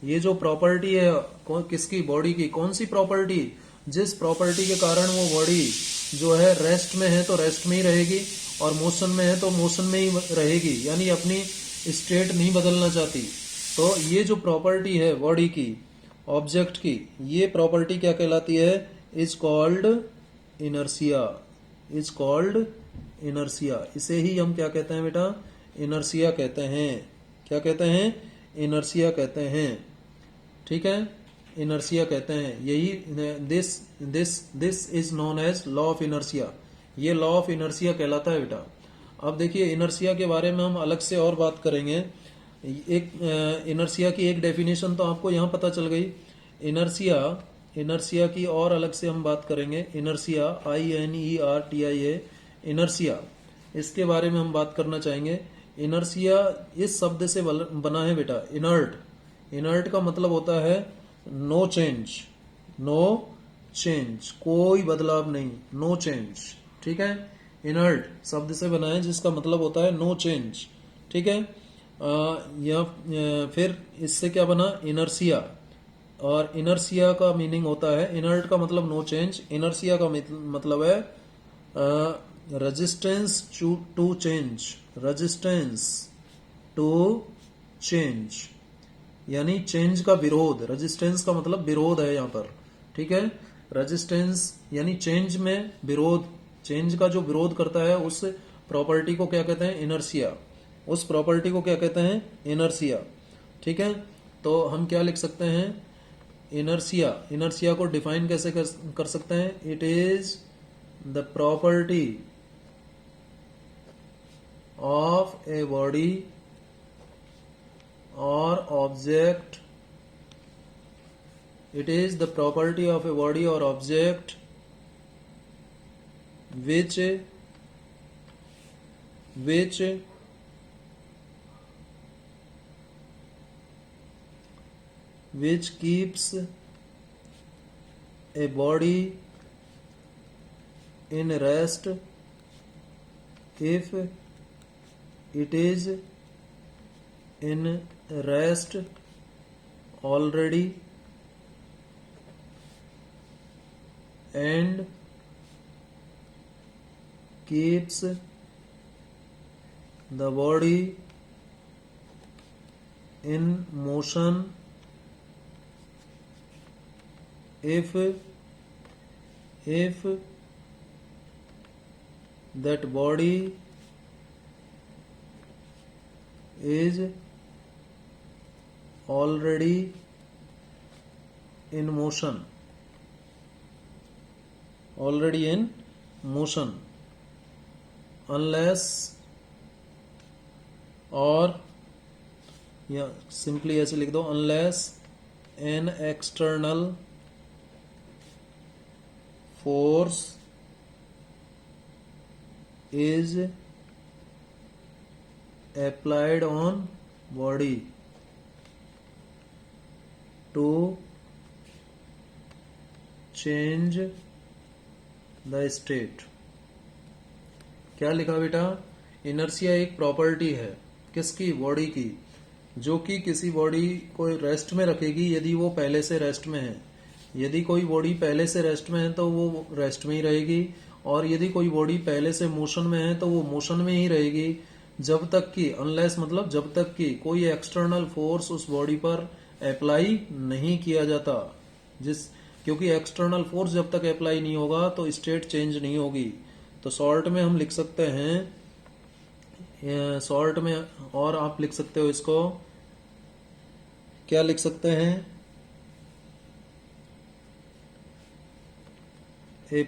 ये जो property है किसकी? Body की. कौन सी property? जिस property के कारण वो बॉडी जो है रेस्ट में है तो रेस्ट में ही रहेगी और मोशन में है तो मोशन में ही रहेगी, यानी अपनी स्टेट नहीं बदलना चाहती. तो ये जो प्रॉपर्टी है बॉडी की, ऑब्जेक्ट की, ये प्रॉपर्टी क्या कहलाती है? Is called inertia. इसे ही हम क्या कहते हैं बेटा? इनर्शिया कहते हैं. क्या कहते हैं? इनर्शिया कहते हैं. ठीक है, इनर्शिया कहते हैं. यही this is known as law of inertia. ये लॉ ऑफ इनर्शिया कहलाता है बेटा. अब देखिए इनर्शिया के बारे में हम अलग से और बात करेंगे. एक इनर्शिया की एक डेफिनेशन तो आपको यहाँ पता चल गई. इनर्शिया की और अलग से हम बात करेंगे. इनर्शिया, INERTIA, इनर्शिया, इसके बारे में हम बात करना चाहेंगे. इनर्शिया इस शब्द से बना है बेटा, इनर्ट का मतलब होता है नो चेंज, कोई बदलाव नहीं, नो चेंज. ठीक है, इनर्ट शब्द से बना है जिसका मतलब होता है नो चेंज. ठीक है, फिर इससे क्या बना? इनर्शिया. और इनर्शिया का मीनिंग होता है, इनर्ट का मतलब नो चेंज, इनर्शिया का मतलब है रेजिस्टेंस टू चेंज, यानी चेंज का विरोध. रेजिस्टेंस का मतलब विरोध है यहाँ पर. ठीक है, रेजिस्टेंस यानी चेंज में विरोध, चेंज का जो विरोध करता है उस प्रॉपर्टी को क्या कहते हैं? इनर्शिया. उस प्रॉपर्टी को क्या कहते हैं? इनर्शिया. ठीक है, तो हम क्या लिख सकते हैं? इनर्शिया को डिफाइन कैसे कर सकते हैं? It is the property of a body or object. It is the property of a body or object which keeps a body in rest if it is in rest already and keeps the body in motion if that body is already in motion, unless, और या simply ऐसे लिख दो, unless an external force is applied on body to change the state। क्या लिखा बेटा? Inertia एक property है किसकी? बॉडी की, जो कि किसी बॉडी को रेस्ट में रखेगी यदि वो पहले से रेस्ट में है। यदि कोई बॉडी पहले से रेस्ट में है तो वो रेस्ट में ही रहेगी, और यदि कोई बॉडी पहले से मोशन में है तो वो मोशन में ही रहेगी, जब तक कि अनलेस मतलब जब तक कि कोई एक्सटर्नल फोर्स उस बॉडी पर अप्लाई नहीं किया जाता। क्योंकि एक्सटर्नल फोर्स जब तक अप्लाई नहीं होगा तो स्टेट चेंज नहीं होगी। तो शॉर्ट में हम लिख सकते हैं, शॉर्ट में, और आप लिख सकते हो इसको, क्या लिख सकते हैं? ए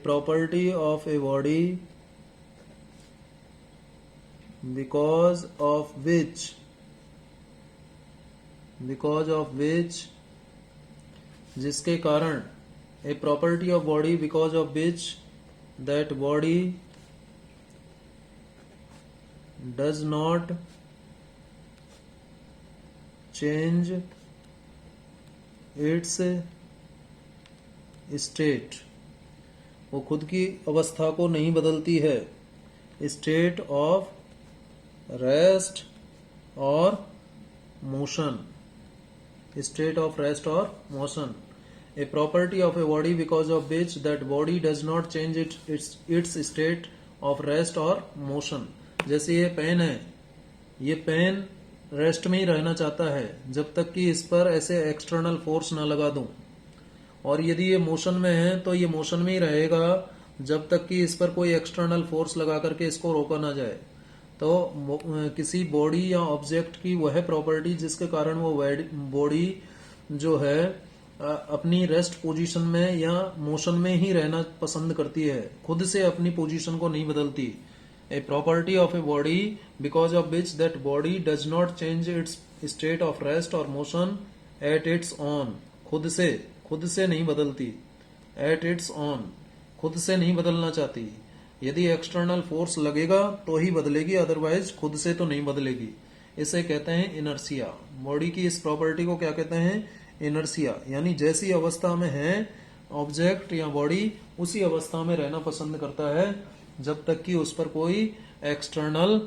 property of a body because of which जिसके कारण, a property of body because of which that body does not change its state, वो खुद की अवस्था को नहीं बदलती है। State of rest or motion, state of rest or motion. A property of a body because of which that body does not change its state of rest or motion. जैसे ये पेन है, ये पेन रेस्ट में ही रहना चाहता है जब तक कि इस पर ऐसे एक्सटर्नल फोर्स ना लगा दूं, और यदि ये मोशन में है तो ये मोशन में ही रहेगा जब तक कि इस पर कोई एक्सटर्नल फोर्स लगा करके इसको रोका ना जाए। तो किसी बॉडी या ऑब्जेक्ट की वह प्रॉपर्टी जिसके कारण वो बॉडी जो है अपनी रेस्ट पोजीशन में या मोशन में ही रहना पसंद करती है, खुद से अपनी पोजीशन को नहीं बदलती। A property of a body because of which that body does not change its state of rest or motion at its own, खुद से नहीं बदलती। एट इट्स ऑन, खुद से नहीं बदलना चाहती। यदि एक्सटर्नल फोर्स लगेगा तो ही बदलेगी, अदरवाइज खुद से तो नहीं बदलेगी। इसे कहते हैं इनर्शिया। बॉडी की इस प्रॉपर्टी को क्या कहते हैं? इनर्शिया। यानी जैसी अवस्था में है ऑब्जेक्ट या बॉडी, उसी अवस्था में रहना पसंद करता है जब तक कि उस पर कोई एक्सटर्नल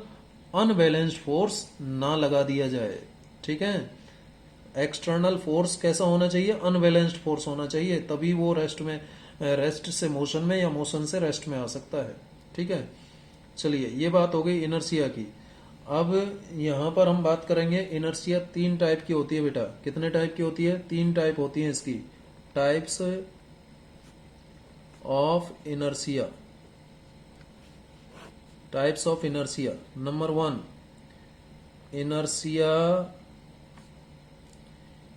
अनबैलेंस्ड फोर्स ना लगा दिया जाए। ठीक है, एक्सटर्नल फोर्स कैसा होना चाहिए? अनबैलेंस्ड फोर्स होना चाहिए, तभी वो रेस्ट से मोशन में या मोशन से रेस्ट में आ सकता है। ठीक है, चलिए ये बात हो गई इनर्शिया की। अब यहां पर हम बात करेंगे, इनर्शिया 3 टाइप की होती है बेटा। कितने टाइप की होती है? 3 टाइप होती है इसकी। Types of inertia. Types of inertia. Number 1,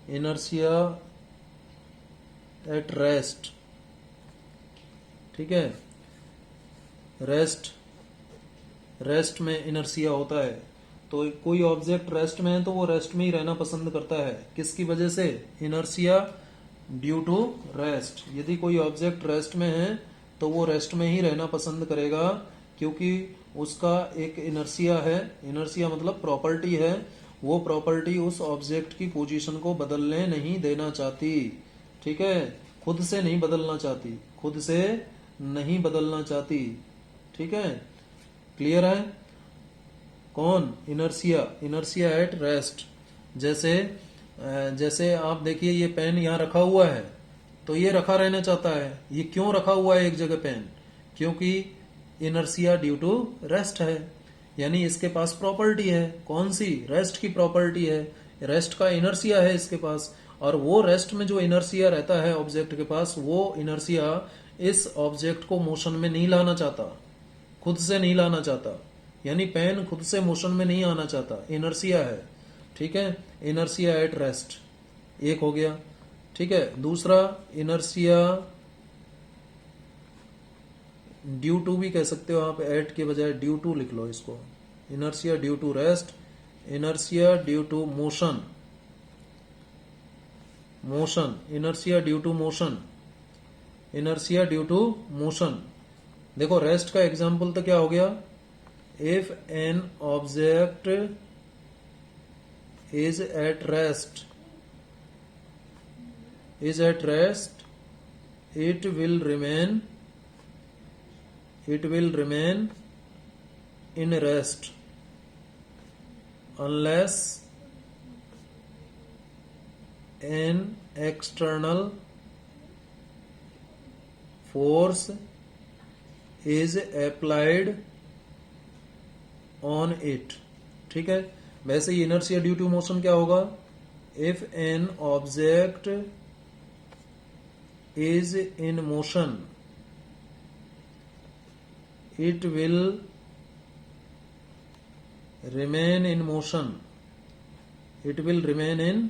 inertia at rest. ठीक है, रेस्ट में इनर्शिया होता है। तो कोई ऑब्जेक्ट रेस्ट में है तो वो रेस्ट में ही रहना पसंद करता है। किसकी वजह से? Inertia due to rest. यदि कोई ऑब्जेक्ट रेस्ट में है तो वो रेस्ट में ही रहना पसंद करेगा, क्योंकि उसका एक इनर्शिया है। इनर्शिया मतलब प्रॉपर्टी है, वो प्रॉपर्टी उस ऑब्जेक्ट की पोजीशन को बदलने नहीं देना चाहती। ठीक है, खुद से नहीं बदलना चाहती। ठीक है, क्लियर है? कौन? Inertia at rest. जैसे आप देखिए, ये पेन यहाँ रखा हुआ है तो ये रखा रहना चाहता है। ये क्यों रखा हुआ है एक जगह पेन? क्योंकि इनर्शिया ड्यू टू रेस्ट है, यानी इसके पास प्रॉपर्टी है। कौन सी? रेस्ट की प्रॉपर्टी है। रेस्ट का इनर्शिया है इसके पास, और वो रेस्ट में जो इनर्शिया रहता है ऑब्जेक्ट के पास, वो इनर्शिया इस ऑब्जेक्ट को मोशन में नहीं लाना चाहता, खुद से नहीं लाना चाहता। यानी पेन खुद से मोशन में नहीं आना चाहता, इनर्शिया है। ठीक है, इनर्शिया एट रेस्ट एक हो गया। ठीक है, दूसरा इनर्शिया ड्यू टू भी कह सकते हो आप, एट के बजाय ड्यू टू लिख लो इसको। Inertia due to rest, inertia due to motion. Motion, inertia due to motion, inertia due to motion. देखो रेस्ट का एग्जाम्पल तो क्या हो गया, if an object is at rest, is at rest, it will remain, it will remain in rest unless an external force is applied on it। ठीक है, वैसे ही inertia due to motion क्या होगा, if an object is in motion, it will remain in motion, it will remain in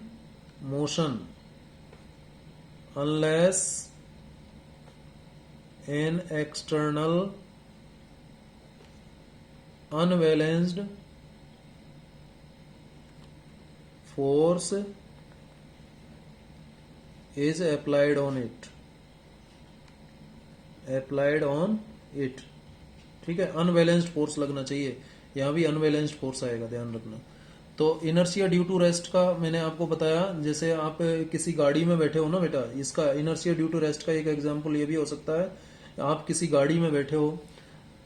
motion unless an external unbalanced force is applied on it, applied on it। ठीक है, unbalanced force लगना चाहिए, यहां भी unbalanced force आएगा, ध्यान रखना। तो इनर्शिया ड्यू टू रेस्ट का मैंने आपको बताया, जैसे आप किसी गाड़ी में बैठे हो ना बेटा, इसका इनर्शिया ड्यू टू रेस्ट का एक एग्जांपल ये भी हो सकता है, आप किसी गाड़ी में बैठे हो,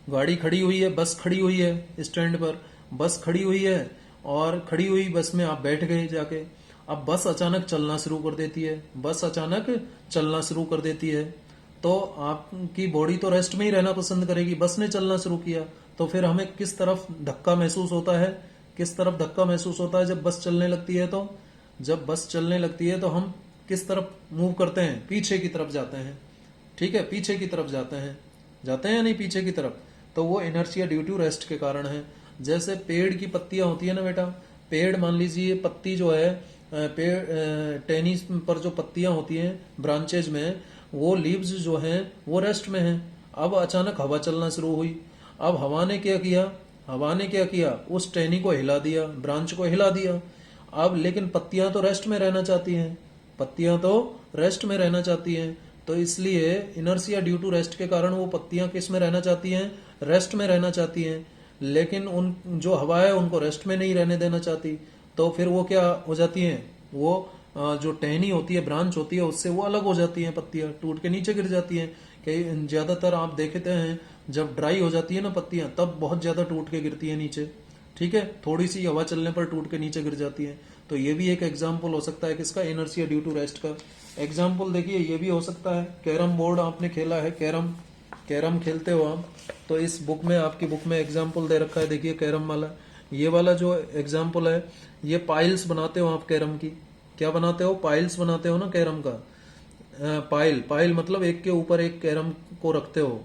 गाड़ी खड़ी हुई है, बस खड़ी हुई है स्टैंड पर, बस खड़ी हुई है और खड़ी हुई बस में आप बैठ गए जाके। अब बस अचानक चलना शुरू कर देती है, बस अचानक चलना शुरू कर देती है, तो आपकी बॉडी तो रेस्ट में ही रहना पसंद करेगी, बस ने चलना शुरू किया, तो फिर हमें किस तरफ धक्का महसूस होता है, किस तरफ धक्का महसूस होता है जब बस चलने लगती है। तो जब बस चलने लगती है तो हम किस तरफ मूव करते हैं, पीछे की तरफ जाते हैं। ठीक है, पीछे की तरफ जाते हैं, जाते हैं या नहीं पीछे की तरफ, तो वो इनर्शिया ड्यू टू रेस्ट के कारण है। जैसे पेड़ की पत्तियां होती है ना बेटा, पेड़ मान लीजिए पत्ती जो है, पेड़ टेनिस पर जो पत्तियां होती हैं ब्रांचेज में, वो लीव्स जो हैं वो रेस्ट में हैं। अब अचानक हवा चलना शुरू हुई, अब हवा ने क्या किया, हवा ने क्या किया, उस टहनी को हिला दिया, ब्रांच को हिला दिया। अब लेकिन पत्तियां तो रेस्ट में रहना चाहती हैं, पत्तियां तो रेस्ट में रहना चाहती हैं, तो इसलिए इनर्शिया ड्यू टू रेस्ट के कारण वो पत्तियां किस में रहना चाहती हैं, रेस्ट में रहना चाहती हैं। लेकिन उन जो हवा है उनको रेस्ट में नहीं रहने देना चाहती, तो फिर वो क्या हो जाती हैं, वो जो टहनी होती है, ब्रांच होती है, उससे वो अलग हो जाती हैं, पत्तियां टूट के नीचे गिर जाती हैं। कई ज्यादातर आप देखते हैं जब ड्राई हो जाती है ना पत्तियां, तब बहुत ज्यादा टूट के गिरती है नीचे। ठीक है, थोड़ी सी हवा चलने पर टूट के नीचे गिर जाती है। तो ये भी एक एग्जाम्पल हो सकता है किसका, इनर्शिया ड्यू टू रेस्ट का। एग्जाम्पल देखिए ये भी हो सकता है, कैरम बोर्ड आपने खेला है, कैरम, कैरम खेलते हो आप, तो इस बुक में, आपकी बुक में एग्जाम्पल दे रखा है, देखिए कैरम वाला, ये वाला जो एग्जाम्पल है, ये पाइल्स बनाते हो आप कैरम की, क्या बनाते हो, पाइल्स बनाते हो ना कैरम का। पाइल, पाइल मतलब एक के ऊपर एक कैरम को रखते हो,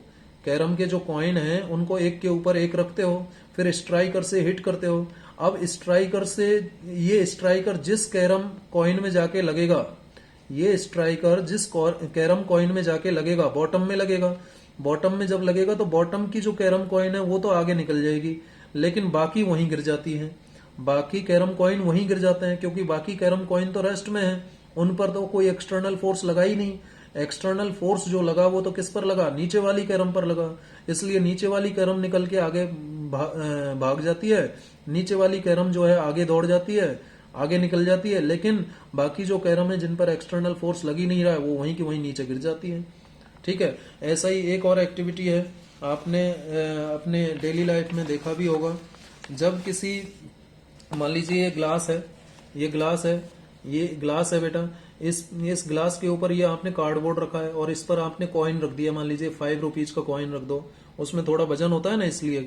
कैरम के जो कॉइन हैं उनको एक के ऊपर एक रखते हो, फिर स्ट्राइकर से हिट करते हो। अब स्ट्राइकर से, ये स्ट्राइकर जिस कैरम कॉइन में जाके लगेगा, ये स्ट्राइकर जिस कैरम कॉइन में जाके लगेगा, बॉटम में लगेगा, बॉटम में जब लगेगा तो बॉटम की जो कैरम कॉइन है वो तो आगे निकल जाएगी, लेकिन बाकी वहीं गिर जाती हैं, बाकी कैरम कॉइन वहीं गिर जाते हैं, क्योंकि बाकी कैरम कॉइन तो रेस्ट में है, उन पर तो कोई एक्सटर्नल फोर्स लगा ही नहीं। एक्सटर्नल फोर्स जो लगा वो तो किस पर लगा, नीचे वाली कैरम पर लगा, इसलिए नीचे वाली कैरम निकल के आगे भाग जाती है, नीचे वाली कैरम जो है आगे दौड़ जाती है, आगे निकल जाती है, लेकिन बाकी जो कैरम है जिन पर एक्सटर्नल फोर्स लगी नहीं रहा है वो वहीं की वहीं नीचे गिर जाती है। ठीक है, ऐसा ही एक और एक्टिविटी है, आपने अपने डेली लाइफ में देखा भी होगा, जब किसी, मान लीजिए ये ग्लास है, ये ग्लास है, ये ग्लास है बेटा, इस ग्लास के ऊपर ये आपने कार्डबोर्ड रखा है और इस पर आपने कॉइन रख दिया, मान लीजिए 5 रुपीज का कॉइन रख दो, उसमें थोड़ा वजन होता है ना, इसलिए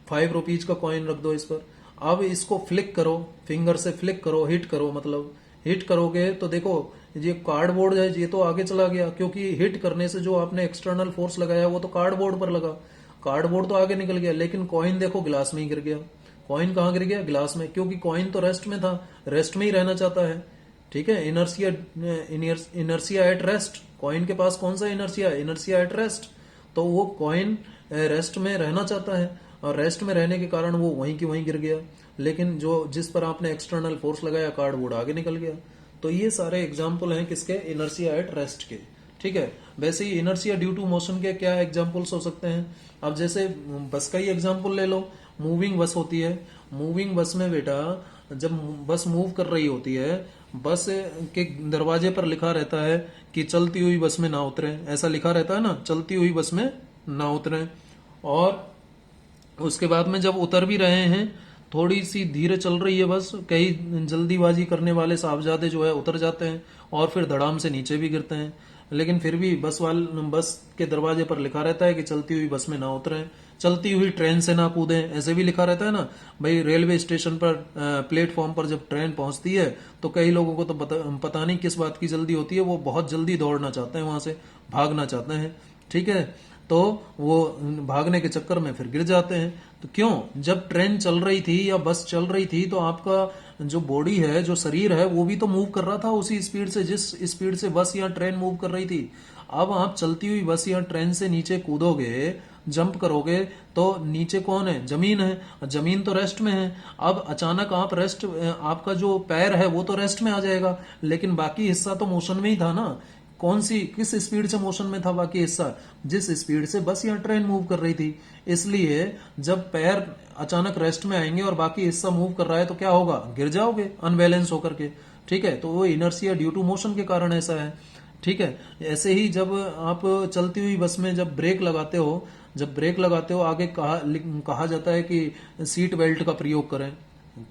5 रुपीज का कॉइन रख दो इस पर। अब इसको फ्लिक करो, फिंगर से फ्लिक करो, हिट करो, मतलब हिट करोगे तो देखो ये कार्डबोर्ड है, ये तो आगे चला गया, क्योंकि हिट करने से जो आपने एक्सटर्नल फोर्स लगाया वो तो कार्डबोर्ड पर लगा, कार्डबोर्ड तो आगे निकल गया, लेकिन कॉइन देखो ग्लास में ही गिर गया। कॉइन कहाँ गिर गया, ग्लास में, क्योंकि कॉइन तो रेस्ट में था, रेस्ट में ही रहना चाहता है। ठीक है, inertia, inertia at rest, coin के पास कौन सा इनर्शिया, इनर्शिया एट रेस्ट, तो वो कॉइन रेस्ट में रहना चाहता है, और रेस्ट में रहने के कारण वो वहीं की वहीं गिर गया, लेकिन जो जिस पर आपने एक्सटर्नल फोर्स लगाया कार्डबोर्ड आगे निकल गया। तो ये सारे एग्जाम्पल हैं किसके, इनर्शिया एट रेस्ट के। ठीक है, वैसे ही इनर्शिया ड्यू टू मोशन के क्या एग्जाम्पल्स हो सकते हैं। अब जैसे बस का ही एग्जाम्पल ले लो, मूविंग बस होती है, मूविंग बस में बेटा जब बस मूव कर रही होती है, बस के दरवाजे पर लिखा रहता है कि चलती हुई बस में ना उतरे, ऐसा लिखा रहता है ना, चलती हुई बस में ना उतरे। और उसके बाद में जब उतर भी रहे हैं, थोड़ी सी धीरे चल रही है बस, कई जल्दीबाजी करने वाले साहबजादे जो है उतर जाते हैं और फिर धड़ाम से नीचे भी गिरते हैं, लेकिन फिर भी बस के दरवाजे पर लिखा रहता है कि चलती हुई बस में ना उतरें, चलती हुई ट्रेन से ना कूदें, ऐसे भी लिखा रहता है ना भाई। रेलवे स्टेशन पर प्लेटफॉर्म पर जब ट्रेन पहुंचती है तो कई लोगों को तो पता नहीं किस बात की जल्दी होती है, वो बहुत जल्दी दौड़ना चाहते हैं, वहां से भागना चाहते हैं। ठीक है, तो वो भागने के चक्कर में फिर गिर जाते हैं। तो क्यों, जब ट्रेन चल रही थी या बस चल रही थी तो आपका जो बॉडी है, जो शरीर है, वो भी तो मूव कर रहा था उसी स्पीड से जिस स्पीड से बस या ट्रेन मूव कर रही थी। अब आप चलती हुई बस या ट्रेन से नीचे कूदोगे, जंप करोगे, तो नीचे कौन है, जमीन है, जमीन तो रेस्ट में है। अब अचानक आप रेस्ट, आपका जो पैर है वो तो रेस्ट में आ जाएगा, लेकिन बाकी हिस्सा तो मोशन में ही था ना। कौन सी, किस स्पीड से मोशन में था बाकी हिस्सा, जिस स्पीड से बस या ट्रेन मूव कर रही थी। इसलिए जब पैर अचानक रेस्ट में आएंगे और बाकी हिस्सा मूव कर रहा है तो क्या होगा, गिर जाओगे अनबैलेंस होकर के। ठीक है, तो वो इनर्शिया ड्यू टू मोशन के कारण ऐसा है। ठीक है, ऐसे ही जब आप चलती हुई बस में जब ब्रेक लगाते हो, जब ब्रेक लगाते हो आगे कहा जाता है कि सीट बेल्ट का प्रयोग करें।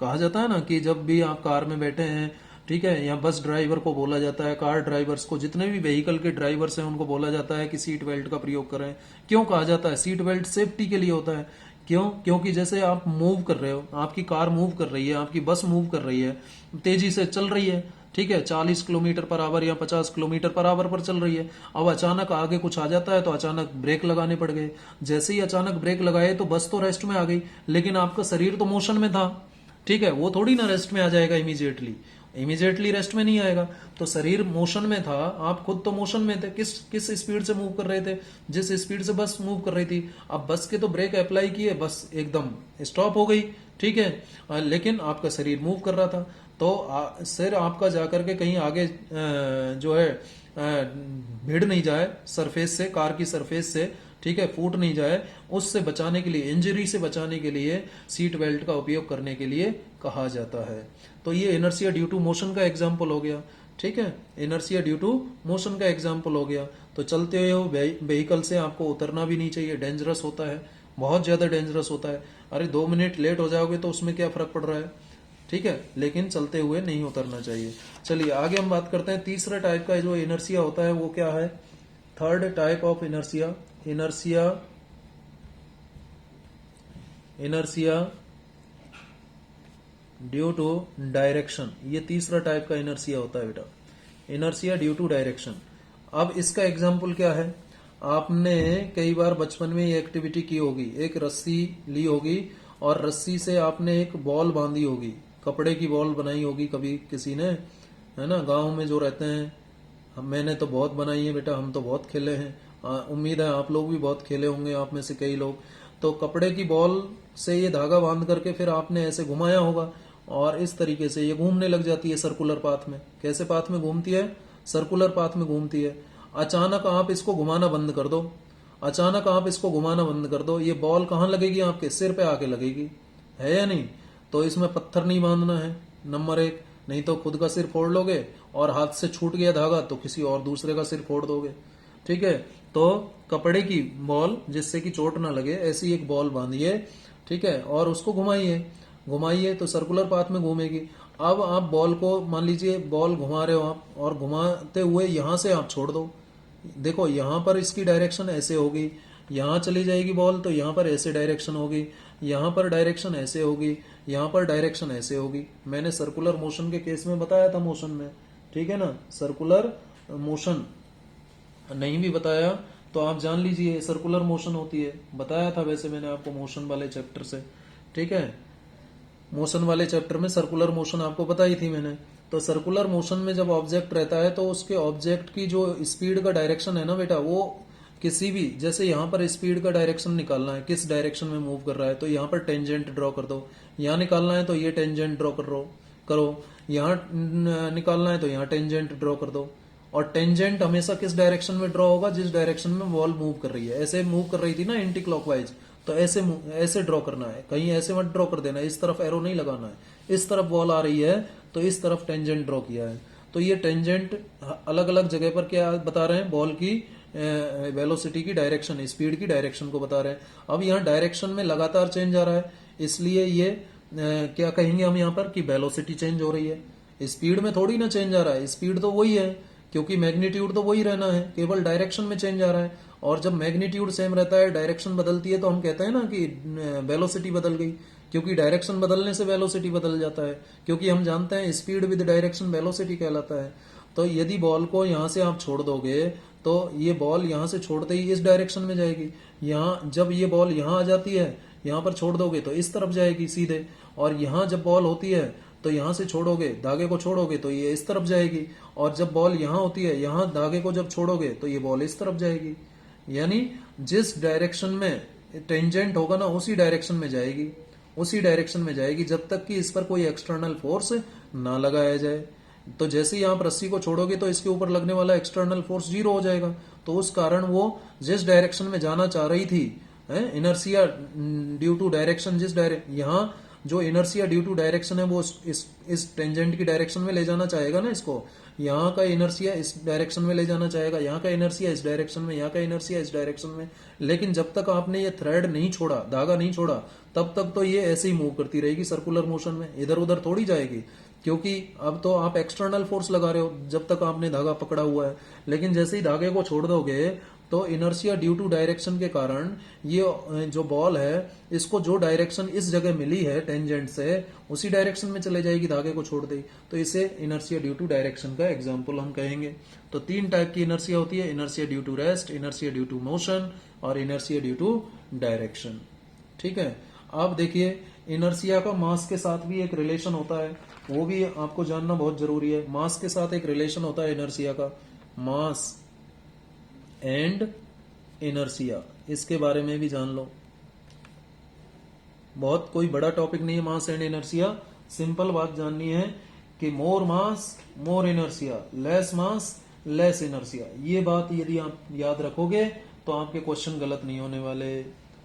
कहा जाता है ना कि जब भी आप कार में बैठे हैं, ठीक है, या बस ड्राइवर को बोला जाता है, कार ड्राइवर्स को, जितने भी व्हीकल के ड्राइवर्स हैं उनको बोला जाता है कि सीट बेल्ट का प्रयोग करें। क्यों कहा जाता है, सीट बेल्ट सेफ्टी के लिए होता है। क्यों, क्योंकि जैसे आप मूव कर रहे हो, आपकी कार मूव कर रही है, आपकी बस मूव कर रही है, तेजी से चल रही है, ठीक है, 40 किलोमीटर पर आवर या 50 किलोमीटर पर आवर पर चल रही है। अब अचानक आगे कुछ आ जाता है तो अचानक ब्रेक लगाने पड़ गए। जैसे ही अचानक ब्रेक लगाए तो बस तो रेस्ट में आ गई, लेकिन आपका शरीर तो मोशन में था। ठीक है, वो थोड़ी ना रेस्ट में आ जाएगा इमीडिएटली, इमीडिएटली रेस्ट में नहीं आएगा। तो शरीर मोशन में था, आप खुद तो मोशन में थे। किस किस स्पीड से मूव कर रहे थे, जिस स्पीड से बस मूव कर रही थी। अब बस के तो ब्रेक अप्लाई किए, बस एकदम स्टॉप हो गई। ठीक है, लेकिन आपका शरीर मूव कर रहा था, तो सिर आपका जाकर के कहीं आगे जो है भिड़ नहीं जाए सरफेस से, कार की सरफेस से, ठीक है, फूट नहीं जाए, उससे बचाने के लिए, इंजरी से बचाने के लिए सीट बेल्ट का उपयोग करने के लिए कहा जाता है। तो ये इनर्शिया ड्यू टू मोशन का एग्जाम्पल हो गया। ठीक है, इनर्शिया ड्यू टू मोशन का एग्जाम्पल हो गया। तो चलते हुए व्हीकल से आपको उतरना भी नहीं चाहिए, डेंजरस होता है, बहुत ज्यादा डेंजरस होता है। अरे 2 मिनट लेट हो जाओगे तो उसमें क्या फर्क पड़ रहा है, ठीक है, लेकिन चलते हुए नहीं उतरना चाहिए। चलिए आगे हम बात करते हैं, तीसरा टाइप का जो इनर्शिया होता है वो क्या है। Third type of inertia, inertia due to direction. ये तीसरा टाइप का इनर्शिया होता है बेटा, इनर्शिया ड्यू टू डायरेक्शन। अब इसका एग्जाम्पल क्या है, आपने कई बार बचपन में ये एक्टिविटी की होगी, एक रस्सी ली होगी और रस्सी से आपने एक बॉल बांधी होगी, कपड़े की बॉल बनाई होगी कभी किसी ने, है ना, गांव में जो रहते हैं, मैंने तो बहुत बनाई है बेटा, हम तो बहुत खेले हैं, उम्मीद है आप लोग भी बहुत खेले होंगे, आप में से कई लोग। तो कपड़े की बॉल से ये धागा बांध करके फिर आपने ऐसे घुमाया होगा और इस तरीके से ये घूमने लग जाती है सर्कुलर पाथ में। कैसे पाथ में घूमती है, सर्कुलर पाथ में घूमती है। अचानक आप इसको घुमाना बंद कर दो, अचानक आप इसको घुमाना बंद कर दो, ये बॉल कहाँ लगेगी, आपके सिर पे आके लगेगी, है या नहीं। तो इसमें पत्थर नहीं बांधना है, नंबर 1, नहीं तो खुद का सिर फोड़ लोगे, और हाथ से छूट गया धागा तो किसी और दूसरे का सिर फोड़ दोगे। ठीक है, तो कपड़े की बॉल जिससे कि चोट ना लगे, ऐसी एक बॉल बांधिए, ठीक है, और उसको घुमाइए, घुमाइए तो सर्कुलर पाथ में घूमेगी। अब आप बॉल को, मान लीजिए बॉल घुमा रहे हो आप, और घुमाते हुए यहां से आप छोड़ दो, देखो यहां पर इसकी डायरेक्शन ऐसे होगी, यहां चली जाएगी बॉल तो यहां पर ऐसे डायरेक्शन होगी, यहां पर डायरेक्शन ऐसे होगी, यहां पर डायरेक्शन ऐसे होगी। मैंने सर्कुलर मोशन के केस में बताया था मोशन में, ठीक है ना, सर्कुलर मोशन नहीं भी बताया तो आप जान लीजिए सर्कुलर मोशन होती है, बताया था वैसे मैंने आपको मोशन वाले चैप्टर से। ठीक है, मोशन वाले चैप्टर में सर्कुलर मोशन आपको बताई थी मैंने। तो सर्कुलर मोशन में जब ऑब्जेक्ट रहता है तो उसके ऑब्जेक्ट की जो स्पीड का डायरेक्शन है ना बेटा, वो किसी भी, जैसे यहाँ पर स्पीड का डायरेक्शन निकालना है, किस डायरेक्शन में मूव कर रहा है, तो यहाँ पर टेंजेंट ड्रॉ कर दो, यहाँ निकालना है तो ये टेंजेंट ड्रॉ कर लो, करो, यहाँ निकालना है तो यहाँ टेंजेंट ड्रॉ कर दो। और टेंजेंट हमेशा किस डायरेक्शन में ड्रॉ होगा? जिस डायरेक्शन में बॉल मूव कर रही है। ऐसे मूव कर रही थी ना एंटी क्लॉकवाइज, तो ऐसे ऐसे ड्रॉ करना है, कहीं ऐसे मत ड्रॉ कर देना, इस तरफ एरो नहीं लगाना है। इस तरफ बॉल आ रही है तो इस तरफ टेंजेंट ड्रॉ किया है। तो ये टेंजेंट अलग अलग जगह पर क्या बता रहे हैं? बॉल की वेलोसिटी की डायरेक्शन, स्पीड की डायरेक्शन को बता रहे हैं। अब यहाँ डायरेक्शन में लगातार चेंज आ रहा है, इसलिए ये क्या कहेंगे हम यहाँ पर कि वेलोसिटी चेंज हो रही है। स्पीड में थोड़ी ना चेंज आ रहा है, स्पीड तो वही है, क्योंकि मैग्नीट्यूड तो वही रहना है, केवल डायरेक्शन में चेंज आ रहा है। और जब मैग्नीट्यूड सेम रहता है, डायरेक्शन बदलती है, तो हम कहते हैं ना कि वेलोसिटी बदल गई, क्योंकि डायरेक्शन बदलने से वेलोसिटी बदल जाता है, क्योंकि हम जानते हैं स्पीड विद डायरेक्शन वेलोसिटी कहलाता है। तो यदि बॉल को यहाँ से आप छोड़ दोगे तो ये बॉल यहाँ से छोड़ते ही इस डायरेक्शन में जाएगी। यहाँ जब ये बॉल यहाँ आ जाती है, यहाँ पर छोड़ दोगे तो इस तरफ जाएगी सीधे। और यहाँ जब बॉल होती है तो यहाँ से छोड़ोगे, धागे को छोड़ोगे तो ये इस तरफ जाएगी। और जब बॉल यहाँ होती है, यहाँ धागे को जब छोड़ोगे तो ये बॉल इस तरफ जाएगी। यानी जिस डायरेक्शन में टेंजेंट होगा ना, उसी डायरेक्शन में जाएगी, उसी डायरेक्शन में जाएगी, जब तक कि इस पर कोई एक्सटर्नल फोर्स ना लगाया जाए। तो जैसे ही आप रस्सी को छोड़ोगे तो इसके ऊपर लगने वाला एक्सटर्नल फोर्स जीरो हो जाएगा। तो उस कारण वो जिस डायरेक्शन में जाना चाह रही थी, इनर्सिया ड्यू टू डायरेक्शन, यहाँ जो इनर्सिया ड्यू टू डायरेक्शन है वो इस टेंजेंट की डायरेक्शन में ले जाना चाहेगा ना इसको। यहाँ का इनर्सिया इस डायरेक्शन में ले जाना चाहेगा, यहाँ का इनर्सिया इस डायरेक्शन में, यहाँ का इनर्सिया इस डायरेक्शन में। लेकिन जब तक आपने ये थ्रेड नहीं छोड़ा, धागा नहीं छोड़ा, तब तक तो ये ऐसे ही मूव करती रहेगी सर्कुलर मोशन में, इधर उधर थोड़ी जाएगी, क्योंकि अब तो आप एक्सटर्नल फोर्स लगा रहे हो जब तक आपने धागा पकड़ा हुआ है। लेकिन जैसे ही धागे को छोड़ दोगे तो इनर्शिया ड्यू टू डायरेक्शन के कारण ये जो बॉल है, इसको जो डायरेक्शन इस जगह मिली है टेंजेंट से, उसी डायरेक्शन में चले जाएगी, धागे को छोड़ देगी। तो इसे इनर्शिया ड्यू टू डायरेक्शन का एग्जाम्पल हम कहेंगे। तो 3 टाइप की इनर्शिया होती है: inertia due to rest, inertia due to motion और इनर्शिया ड्यू टू डायरेक्शन। ठीक है। अब देखिए, इनर्शिया का मास के साथ भी एक रिलेशन होता है, वो भी आपको जानना बहुत जरूरी है। मास के साथ एक रिलेशन होता है इनर्शिया का, मास एंड इनर्शिया, इसके बारे में भी जान लो। बहुत कोई बड़ा टॉपिक नहीं है मास एंड इनर्शिया, सिंपल बात जाननी है कि more mass more inertia, less mass less inertia. ये बात यदि आप याद रखोगे तो आपके क्वेश्चन गलत नहीं होने वाले।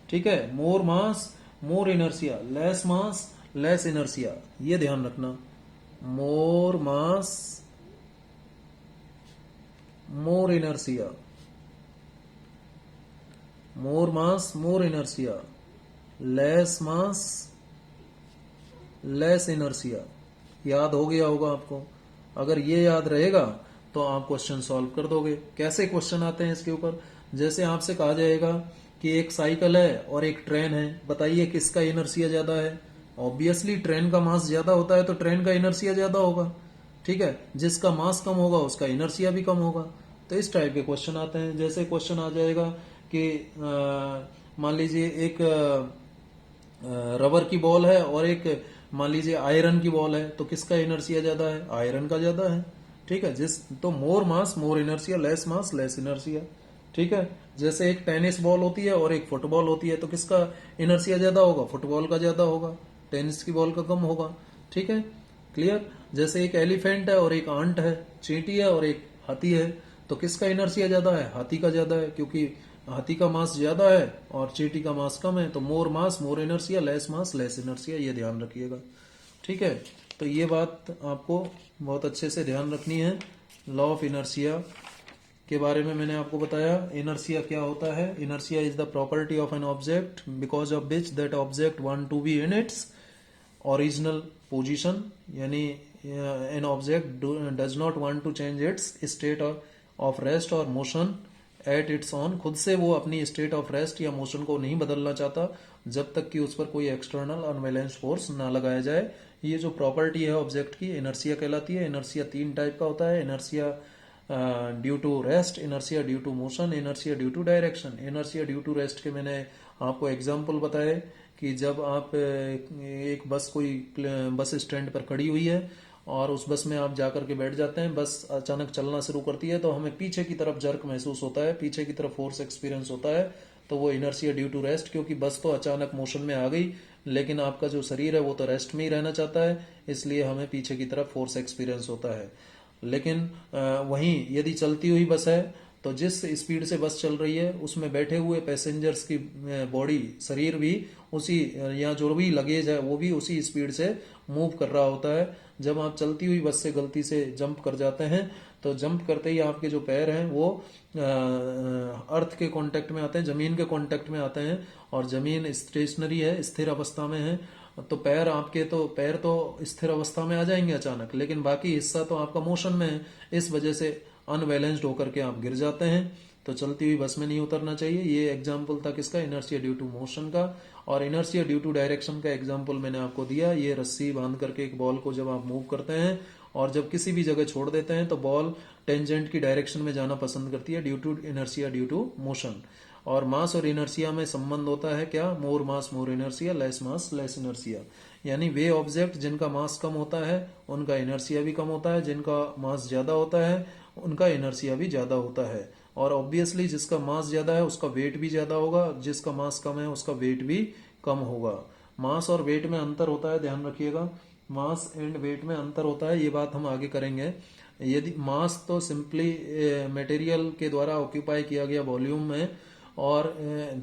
ठीक है, more mass more inertia, less mass less inertia, ये ध्यान रखना। More mass more inertia, more mass more inertia, less mass less inertia. याद हो गया होगा आपको। अगर ये याद रहेगा तो आप क्वेश्चन सॉल्व कर दोगे। कैसे क्वेश्चन आते हैं इसके ऊपर? जैसे आपसे कहा जाएगा कि एक साइकिल है और एक ट्रेन है, बताइए किसका इनर्शिया ज्यादा है? ऑब्वियसली ट्रेन का मास ज्यादा होता है तो ट्रेन का इनर्शिया ज्यादा होगा। ठीक है, जिसका मास कम होगा उसका इनर्शिया भी कम होगा। तो इस टाइप के क्वेश्चन आते हैं। जैसे क्वेश्चन आ जाएगा कि मान लीजिए एक रबर की बॉल है और एक मान लीजिए आयरन की बॉल है, तो किसका इनर्शिया ज्यादा है? आयरन का ज्यादा है। ठीक है, तो more mass more inertia, less mass less inertia. ठीक है, जैसे एक टेनिस बॉल होती है और एक फुटबॉल होती है, तो किसका इनर्शिया ज्यादा होगा? फुटबॉल का ज्यादा होगा, टेनिस की बॉल का कम होगा। ठीक है, क्लियर। जैसे एक एलिफेंट है और एक आंट है, चींटी है और एक हाथी है, तो किसका इनर्शिया ज्यादा है? हाथी का ज्यादा है, क्योंकि हाथी का मास ज्यादा है और चींटी का मास कम है। तो more mass more inertia, less mass less inertia, ये ध्यान रखिएगा। ठीक है, तो ये बात आपको बहुत अच्छे से ध्यान रखनी है। लॉ ऑफ इनर्शिया के बारे में मैंने आपको बताया। इनर्शिया क्या होता है? Inertia is the property of an object because of which that object want to be in its original position, यानी an object does not want to change its state of rest or motion at its own. खुद से वो अपनी state of rest या motion को नहीं बदलना चाहता जब तक कि उस पर कोई एक्सटर्नल अनबैलेंस्ड फोर्स ना लगाया जाए। ये जो प्रॉपर्टी है ऑब्जेक्ट की, इनर्शिया कहलाती है। इनर्शिया 3 टाइप का होता है: inertia due to rest, inertia due to motion, inertia due to direction. Inertia due to rest के मैंने आपको एग्जाम्पल बताए कि जब आप एक बस कोई बस स्टैंड पर खड़ी हुई है और उस बस में आप जाकर के बैठ जाते हैं, बस अचानक चलना शुरू करती है तो हमें पीछे की तरफ जर्क महसूस होता है, पीछे की तरफ फोर्स एक्सपीरियंस होता है, तो वो इनर्शिया ड्यू टू रेस्ट, क्योंकि बस तो अचानक मोशन में आ गई लेकिन आपका जो शरीर है वो तो रेस्ट में ही रहना चाहता है, इसलिए हमें पीछे की तरफ फोर्स एक्सपीरियंस होता है। लेकिन वहीं यदि चलती हुई बस है तो जिस स्पीड से बस चल रही है उसमें बैठे हुए पैसेंजर्स की बॉडी, शरीर भी उसी, या जो भी लगेज है वो भी उसी स्पीड से मूव कर रहा होता है। जब आप चलती हुई बस से गलती से जंप कर जाते हैं तो जंप करते ही आपके जो पैर हैं वो अर्थ के कांटेक्ट में आते हैं, जमीन के कांटेक्ट में आते हैं, और जमीन स्टेशनरी है, स्थिर अवस्था में है, तो पैर तो स्थिर अवस्था में आ जाएंगे अचानक, लेकिन बाकी हिस्सा तो आपका मोशन में है, इस वजह से अनबैलेंस्ड होकर के आप गिर जाते हैं। तो चलती हुई बस में नहीं उतरना चाहिए। ये एग्जाम्पल था किसका, इनर्शिया ड्यू टू मोशन का। और इनर्शिया ड्यू टू डायरेक्शन का एग्जाम्पल मैंने आपको दिया, ये रस्सी बांध करके एक बॉल को जब आप मूव करते हैं और जब किसी भी जगह छोड़ देते हैं तो बॉल टेंजेंट की डायरेक्शन में जाना पसंद करती है due to inertia due to motion. और मास और इनर्शिया में संबंध होता है क्या, more mass more inertia, less mass less inertia. यानी वे ऑब्जेक्ट जिनका मास कम होता है उनका इनर्शिया भी कम होता है, जिनका मास ज्यादा होता है उनका इनर्शिया भी ज्यादा होता है। और ऑब्वियसली जिसका मास ज्यादा है उसका वेट भी ज्यादा होगा, जिसका मास कम है उसका वेट भी कम होगा। मास और वेट में अंतर होता है, ध्यान रखिएगा, मास एंड वेट में अंतर होता है, ये बात हम आगे करेंगे। यदि मास तो सिंपली मटेरियल के द्वारा ऑक्यूपाई किया गया वॉल्यूम में, और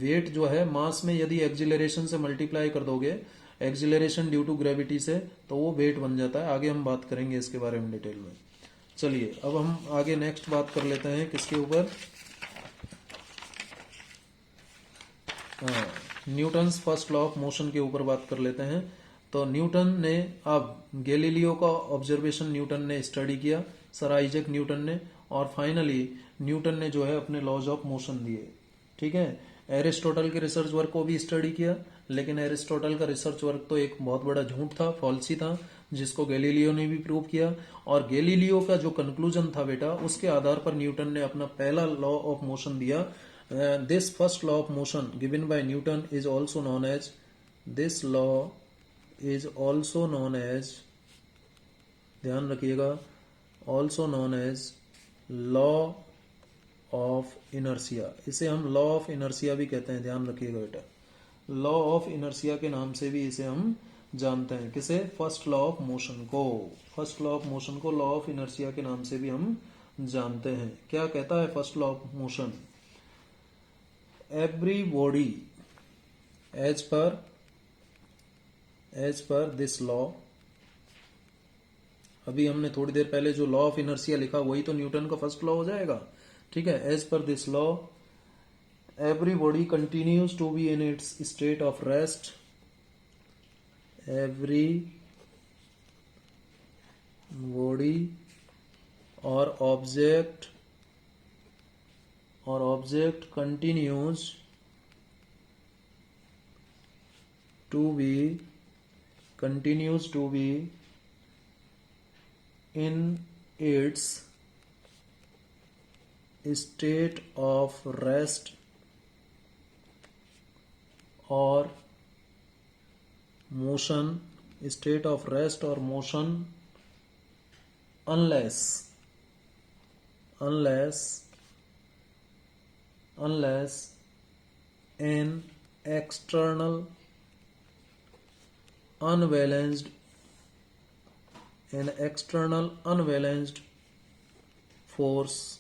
वेट जो है मास में यदि एक्जिलरेशन से मल्टीप्लाई कर दोगे, एक्जिलरेशन ड्यू टू ग्रेविटी से, तो वो वेट बन जाता है। आगे हम बात करेंगे इसके बारे में डिटेल में। चलिए अब हम आगे नेक्स्ट बात कर लेते हैं किसके ऊपर, Newton's first law of motion के ऊपर बात कर लेते हैं। तो न्यूटन ने, अब गैलीलियो का ऑब्जर्वेशन न्यूटन ने स्टडी किया, सर आइजैक न्यूटन ने, और फाइनली न्यूटन ने जो है अपने लॉज ऑफ मोशन दिए। ठीक है, एरिस्टोटल के रिसर्च वर्क को भी स्टडी किया, लेकिन एरिस्टोटल का रिसर्च वर्क तो एक बहुत बड़ा झूठ था, फॉल्सी था, जिसको गैलीलियो ने भी प्रूव किया। और गैलीलियो का जो कंक्लूजन था बेटा, उसके आधार पर न्यूटन ने अपना पहला लॉ ऑफ मोशन दिया। This first law of motion given by Newton is also known as, this law is also known as, ध्यान रखिएगा, also known as law of inertia. इसे हम लॉ ऑफ इनर्शिया भी कहते हैं, ध्यान रखिएगा बेटा, लॉ ऑफ इनर्शिया के नाम से भी इसे हम जानते हैं। किसे, फर्स्ट लॉ ऑफ मोशन को, फर्स्ट लॉ ऑफ मोशन को लॉ ऑफ इनर्शिया के नाम से भी हम जानते हैं। क्या कहता है first law of motion, every body as per this law, अभी हमने थोड़ी देर पहले जो लॉ ऑफ इनर्शिया लिखा वही तो न्यूटन का फर्स्ट लॉ हो जाएगा। ठीक है, as per this law every body continues to be in its state of rest, every body or object continues to be in its state of rest और motion, state of rest or motion, unless an external unbalanced force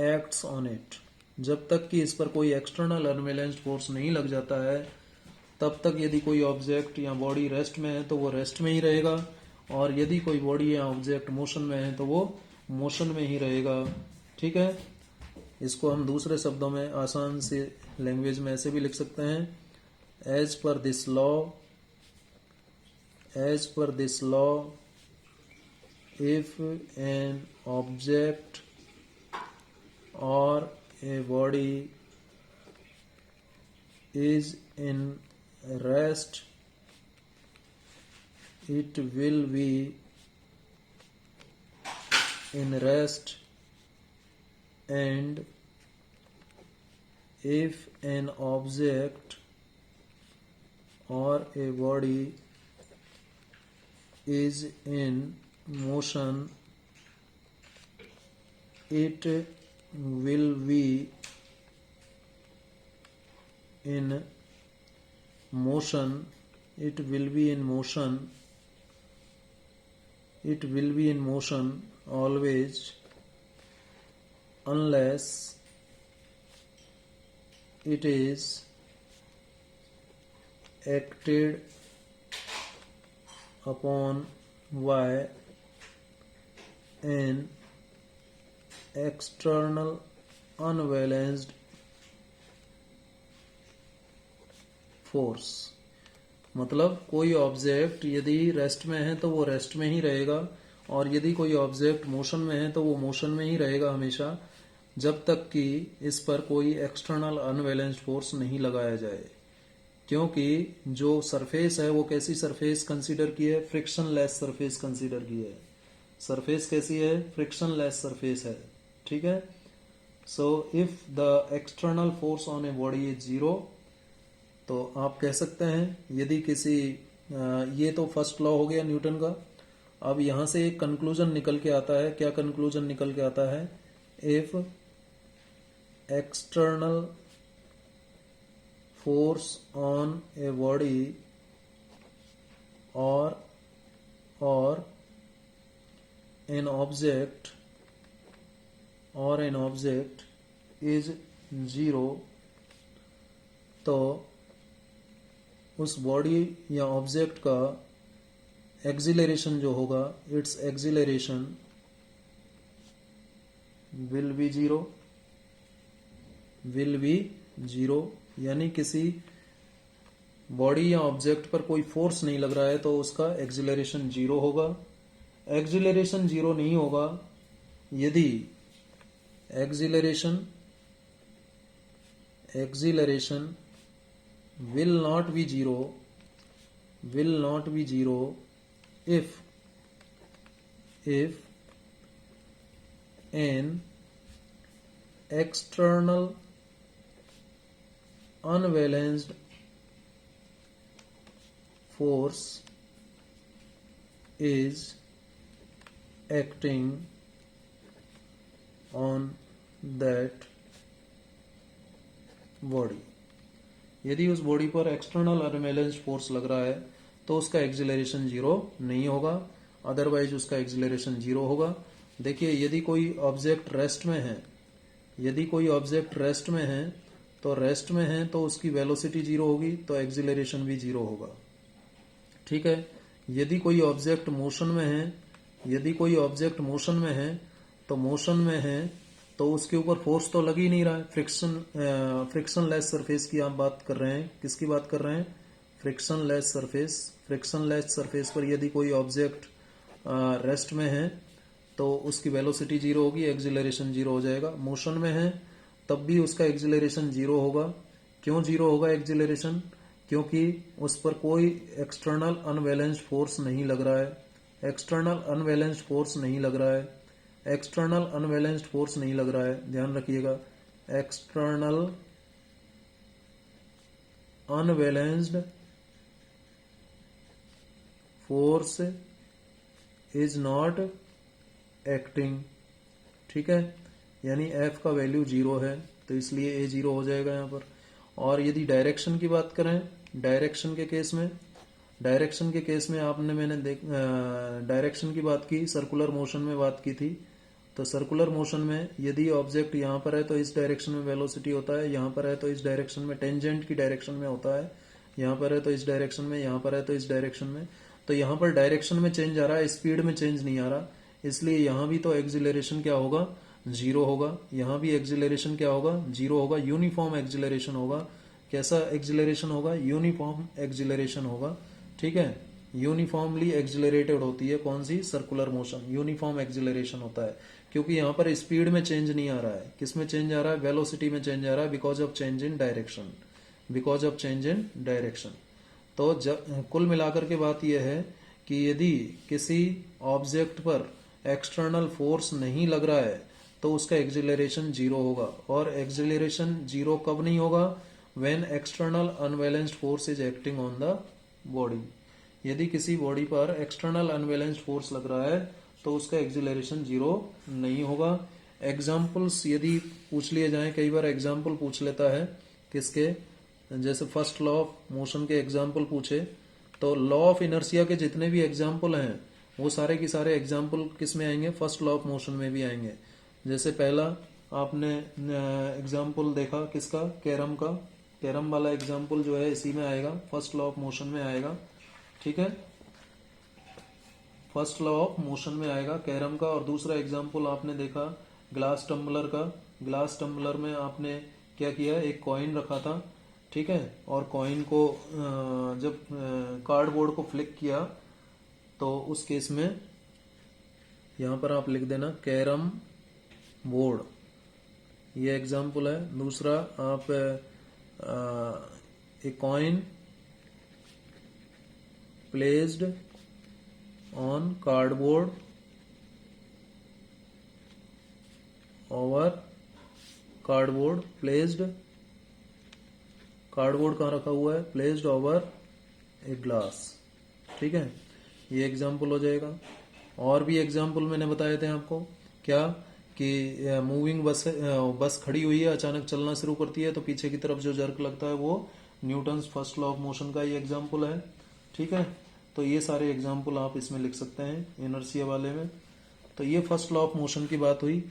acts on it। जब तक कि इस पर कोई external unbalanced force नहीं लग जाता है तब तक यदि कोई ऑब्जेक्ट या बॉडी रेस्ट में है तो वो रेस्ट में ही रहेगा, और यदि कोई बॉडी या ऑब्जेक्ट मोशन में है तो वो मोशन में ही रहेगा। ठीक है, इसको हम दूसरे शब्दों में आसान से लैंग्वेज में ऐसे भी लिख सकते हैं, as per this law if an object और a body is in rest, it will be in rest, and if an object or a body is in motion, it will be in motion, it will be in motion, it will be in motion always unless it is acted upon by an external unbalanced force. मतलब कोई object यदि rest में है तो वो rest में ही रहेगा, और यदि कोई ऑब्जेक्ट मोशन में है तो वो मोशन में ही रहेगा हमेशा, जब तक कि इस पर कोई एक्सटर्नल अनबैलेंस्ड फोर्स नहीं लगाया जाए। क्योंकि जो सरफेस है वो कैसी सरफेस कंसीडर की है? फ्रिक्शन लेस सरफेस कंसीडर की है। सरफेस कैसी है? फ्रिक्शन लेस सरफेस है। ठीक है। So if the external force on a body is zero, तो आप कह सकते हैं यदि किसी ये तो फर्स्ट लॉ हो गया न्यूटन का। अब यहां से एक कंक्लूजन निकल के आता है। क्या कंक्लूजन निकल के आता है? If external force on A body और an object is zero, तो उस बॉडी या ऑब्जेक्ट का एक्सिलरेशन जो होगा, it's acceleration will be zero. यानी किसी बॉडी या ऑब्जेक्ट पर कोई फोर्स नहीं लग रहा है तो उसका एक्सिलरेशन जीरो होगा। एक्सिलरेशन जीरो नहीं होगा यदि acceleration will not be zero if an external unbalanced force is acting on that body। यदि उस बॉडी पर एक्सटर्नल अनबैलेंस्ड फोर्स लग रहा है तो उसका एक्सिलरेशन जीरो नहीं होगा, अदरवाइज उसका एक्सिलरेशन जीरो होगा। देखिए यदि कोई ऑब्जेक्ट रेस्ट में है, तो रेस्ट में है तो उसकी वेलोसिटी जीरो होगी, तो एक्सिलरेशन भी जीरो होगा। ठीक है। यदि कोई ऑब्जेक्ट मोशन में है, तो मोशन में है तो उसके ऊपर फोर्स तो लग ही नहीं रहा है। फ्रिक्शन लेस सरफेस की आप बात कर रहे हैं। किसकी बात कर रहे हैं? फ्रिक्शन लेस सरफेस पर यदि कोई ऑब्जेक्ट रेस्ट में है तो उसकी वेलोसिटी जीरो होगी, एक्सिलरेशन जीरो हो जाएगा। मोशन में है तब भी उसका एक्सिलरेशन जीरो होगा। क्यों जीरो होगा एक्सिलरेशन? क्योंकि उस पर कोई एक्सटर्नल अनबैलेंस्ड फोर्स नहीं लग रहा है। एक्सटर्नल अनबैलेंस्ड फोर्स नहीं लग रहा है, ध्यान रखिएगा। External unbalanced force is not acting. ठीक है। यानी F का वैल्यू जीरो है, तो इसलिए A जीरो हो जाएगा यहाँ पर। और यदि डायरेक्शन की बात करें, डायरेक्शन के केस में मैंने डायरेक्शन की बात की, सर्कुलर मोशन में बात की थी। तो सर्कुलर मोशन में यदि ऑब्जेक्ट यहाँ पर है तो इस डायरेक्शन में वेलोसिटी होता है, यहाँ पर है तो इस डायरेक्शन में, टेंजेंट की डायरेक्शन में होता है। यहाँ पर है तो इस डायरेक्शन में, यहाँ पर है तो इस डायरेक्शन में। तो यहाँ पर डायरेक्शन में चेंज आ रहा है, स्पीड में चेंज नहीं आ रहा, इसलिए यहाँ भी तो एक्सिलरेशन क्या होगा? जीरो होगा। यहाँ भी एक्सिलरेशन क्या होगा? जीरो होगा। यूनिफॉर्म एक्सिलरेशन होगा। कैसा एक्सिलरेशन होगा? यूनिफॉर्म एक्सिलरेशन होगा। ठीक है। यूनिफॉर्मली एक्सिलरेटेड होती है कौन सी? Circular motion. यूनिफॉर्म एक्सिलरेशन होता है क्योंकि यहाँ पर स्पीड में चेंज नहीं आ रहा है। किस में चेंज आ रहा है? वेलोसिटी में चेंज आ रहा है, because of change in direction. तो कुल मिलाकर के बात यह है कि यदि किसी ऑब्जेक्ट पर एक्सटर्नल फोर्स नहीं लग रहा है तो उसका एक्सिलरेशन जीरो होगा। और एक्सिलरेशन जीरो कब नहीं होगा? When external unbalanced force is acting on the body. यदि किसी बॉडी पर एक्सटर्नल अनबैलेंस्ड फोर्स लग रहा है तो उसका एक्सिलरेशन जीरो नहीं होगा। एग्जाम्पल्स यदि पूछ लिए जाएं, कई बार एग्जाम्पल पूछ लेता है किसके? जैसे फर्स्ट लॉ ऑफ मोशन के एग्जाम्पल पूछे तो लॉ ऑफ इनर्शिया के जितने भी एग्जाम्पल हैं वो सारे के सारे एग्जाम्पल किस में आएंगे, फर्स्ट लॉ ऑफ मोशन में भी आएंगे। जैसे पहला आपने एग्जाम्पल देखा किसका, कैरम का, कैरम वाला एग्जाम्पल जो है इसी में आएगा, फर्स्ट लॉ ऑफ मोशन में आएगा। ठीक है, फर्स्ट लॉ ऑफ मोशन में आएगा कैरम का। और दूसरा एग्जाम्पल आपने देखा ग्लास टम्बलर का। ग्लास टम्बलर में आपने क्या किया, एक कॉइन रखा था, ठीक है, और कॉइन को जब कार्डबोर्ड को फ्लिक किया तो उस केस में यहां पर आप लिख देना कैरम बोर्ड, ये एग्जाम्पल है। दूसरा आप a coin placed on cardboard over cardboard placed, cardboard कहाँ रखा हुआ है, प्लेस्ड ओवर ए ग्लास। ठीक है, ये एग्जाम्पल हो जाएगा। और भी एग्जाम्पल मैंने बताए थे आपको, क्या कि मूविंग बस खड़ी हुई है, अचानक चलना शुरू करती है तो पीछे की तरफ जो जर्क लगता है वो Newton's first law of motion का ये एग्जाम्पल है। ठीक है, तो ये सारे एग्जाम्पल आप इसमें लिख सकते हैं इनर्शिया वाले में। तो ये फर्स्ट लॉ ऑफ मोशन की बात हुई।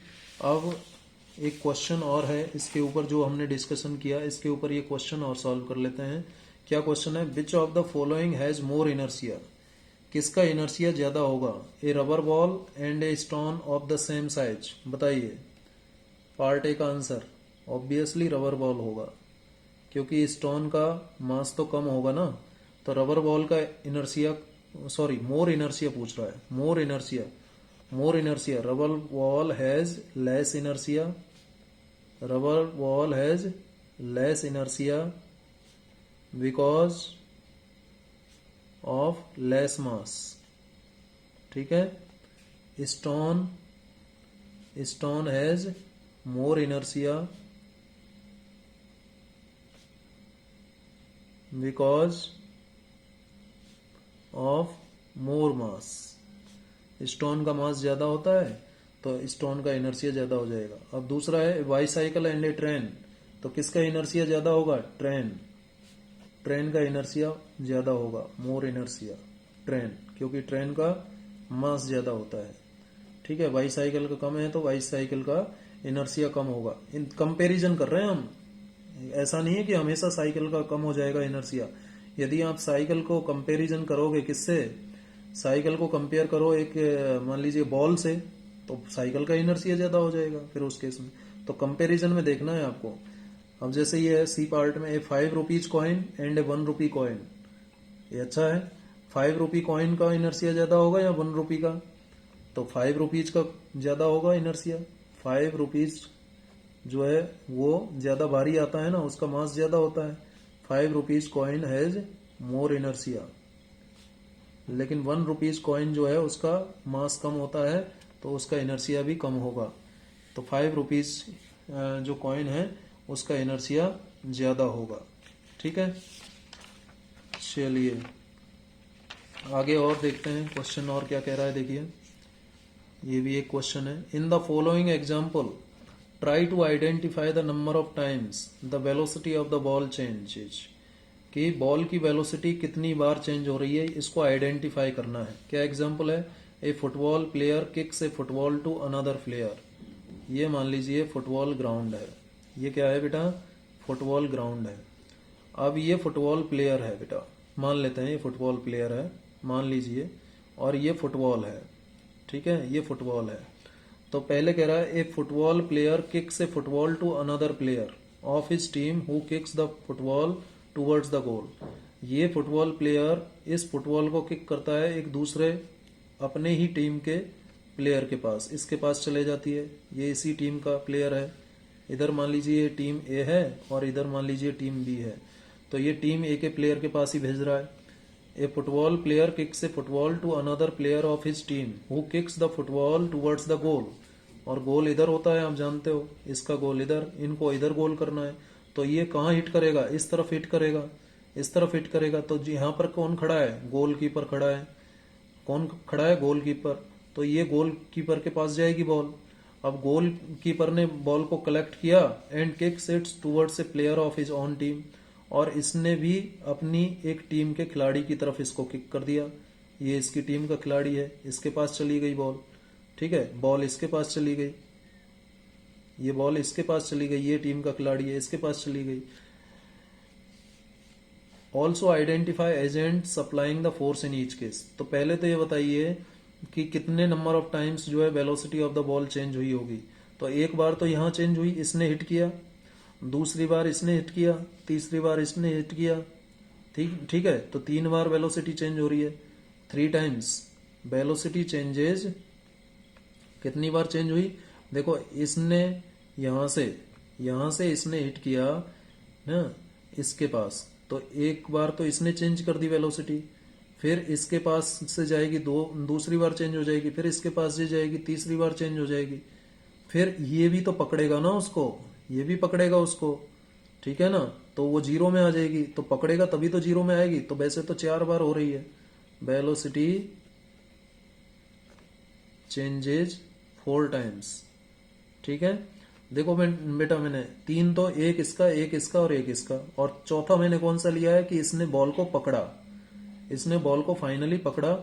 अब एक क्वेश्चन और है इसके ऊपर जो हमने डिस्कशन किया, इसके ऊपर ये क्वेश्चन और सॉल्व कर लेते हैं। क्या क्वेश्चन है, which of the following has more inertia, किसका इनर्शिया ज्यादा होगा, a rubber ball and a stone of the same size. बताइए, पार्ट ए का आंसर ऑब्वियसली रबर बॉल होगा, क्योंकि स्टोन का मास तो कम होगा ना, तो रबर बॉल का इनर्शिया, सॉरी मोर इनर्शिया पूछ रहा है, मोर inertia, more inertia, rubber ball has less inertia, rubber ball has less inertia because of less मास। ठीक है, stone has more inertia because of more mass. Stone का मास ज्यादा होता है तो स्टोन का इनर्शिया ज्यादा हो जाएगा। अब दूसरा है बाईसाइकिल एंड ए ट्रेन, तो किसका इनर्शिया ज्यादा होगा, ट्रेन, ट्रेन का इनर्शिया ज्यादा होगा, मोर इनर्शिया ट्रेन, क्योंकि ट्रेन का मास ज्यादा होता है। ठीक है, बाईसाइकिल का कम है तो बाईसाइकिल का इनर्शिया कम होगा। इन कंपैरिजन कर रहे हैं हम, ऐसा नहीं है कि हमेशा साइकिल का कम हो जाएगा इनर्शिया। यदि आप साइकिल को कंपैरिजन करोगे किससे, साइकिल को कंपेयर करो एक मान लीजिए बॉल से, तो साइकिल का इनर्शिया ज्यादा हो जाएगा फिर उस केस में। तो कंपैरिजन में देखना है आपको। अब जैसे ये है सी पार्ट में, ए 5 rupees coin and A 1 rupee coin, ये अच्छा है। 5 रुपी कॉइन का इनर्शिया ज्यादा होगा या 1 रुपी का, तो 5 रुपीज का ज्यादा होगा इनर्शिया। 5 रुपीज जो है वो ज्यादा भारी आता है ना, उसका मास ज्यादा होता है। 5 rupees coin has more inertia, लेकिन 1 रुपीज कॉइन जो है उसका मास कम होता है तो उसका इनर्शिया भी कम होगा। तो 5 रुपीज जो कॉइन है उसका इनर्शिया ज्यादा होगा। ठीक है, चलिए आगे और देखते हैं क्वेश्चन और क्या कह रहा है। देखिए, ये भी एक क्वेश्चन है। In the following example try to identify the number of times the velocity of the ball changes, कि बॉल की वेलोसिटी कितनी बार चेंज हो रही है, इसको आइडेंटिफाई करना है। क्या एग्जाम्पल है, a football player kicks a football to another player. ये मान लीजिए फुटबॉल ग्राउंड है, ये क्या है बेटा, फुटबॉल ग्राउंड है। अब ये फुटबॉल प्लेयर है बेटा, मान लेते हैं ये फुटबॉल प्लेयर है, मान लीजिए, और ये फुटबॉल है। ठीक है, ये फुटबॉल है। तो पहले कह रहा है a football player kicks a football to another player of his team who kicks the football towards the goal. ये फुटबॉल प्लेयर इस फुटबॉल को किक करता है एक दूसरे अपने ही टीम के प्लेयर के पास, इसके पास चले जाती है। ये इसी टीम का प्लेयर है, इधर मान लीजिए ये टीम ए है और इधर मान लीजिए टीम बी है, तो ये टीम ए के प्लेयर के पास ही भेज रहा है। A football player kicks a football to another player of his team who kicks the football towards the goal, और गोल इधर होता है, आप जानते हो, इसका गोल इधर, इनको इधर गोल करना है। तो ये कहाँ हिट करेगा, इस तरफ हिट करेगा, इस तरफ हिट करेगा। तो यहाँ पर कौन खड़ा है, गोलकीपर खड़ा है। कौन खड़ा है, गोलकीपर। तो ये गोलकीपर के पास जाएगी बॉल। अब गोलकीपर ने बॉल को कलेक्ट किया and kicks it's towards a player of his own team, और इसने भी अपनी एक टीम के खिलाड़ी की तरफ इसको किक कर दिया। ये इसकी टीम का खिलाड़ी है, इसके पास चली गई बॉल, ठीक है, बॉल इसके पास चली गई, ये बॉल इसके पास चली गई, ये टीम का खिलाड़ी है, इसके पास चली गई। Also identify agent supplying the force in each case. तो पहले तो ये बताइए कि कितने नंबर ऑफ टाइम्स जो है velocity of the ball change हुई होगी। तो एक बार तो यहां चेंज हुई, इसने हिट किया, दूसरी बार इसने हिट किया, तीसरी बार इसने हिट किया, ठीक ठीक है, तो 3 बार वेलोसिटी चेंज हो रही है, 3 टाइम्स वेलोसिटी चेंजेज। कितनी बार चेंज हुई, देखो इसने यहां से इसने हिट किया ना इसके पास, तो एक बार तो इसने चेंज कर दी वेलोसिटी, फिर इसके पास से जाएगी दूसरी बार चेंज हो जाएगी, फिर इसके पास से जाएगी, तीसरी बार चेंज हो जाएगी, फिर ये भी तो पकड़ेगा ना उसको, ये भी पकड़ेगा उसको, ठीक है ना, तो वो 0 में आ जाएगी, तो पकड़ेगा तभी तो 0 में आएगी। तो वैसे तो 4 बार हो रही है वेलोसिटी चेंजेज 4 टाइम्स, ठीक है। देखो बेटा मैंने 3 तो एक इसका और एक इसका, और चौथा मैंने कौन सा लिया है कि इसने बॉल को पकड़ा, इसने बॉल को फाइनली पकड़ा,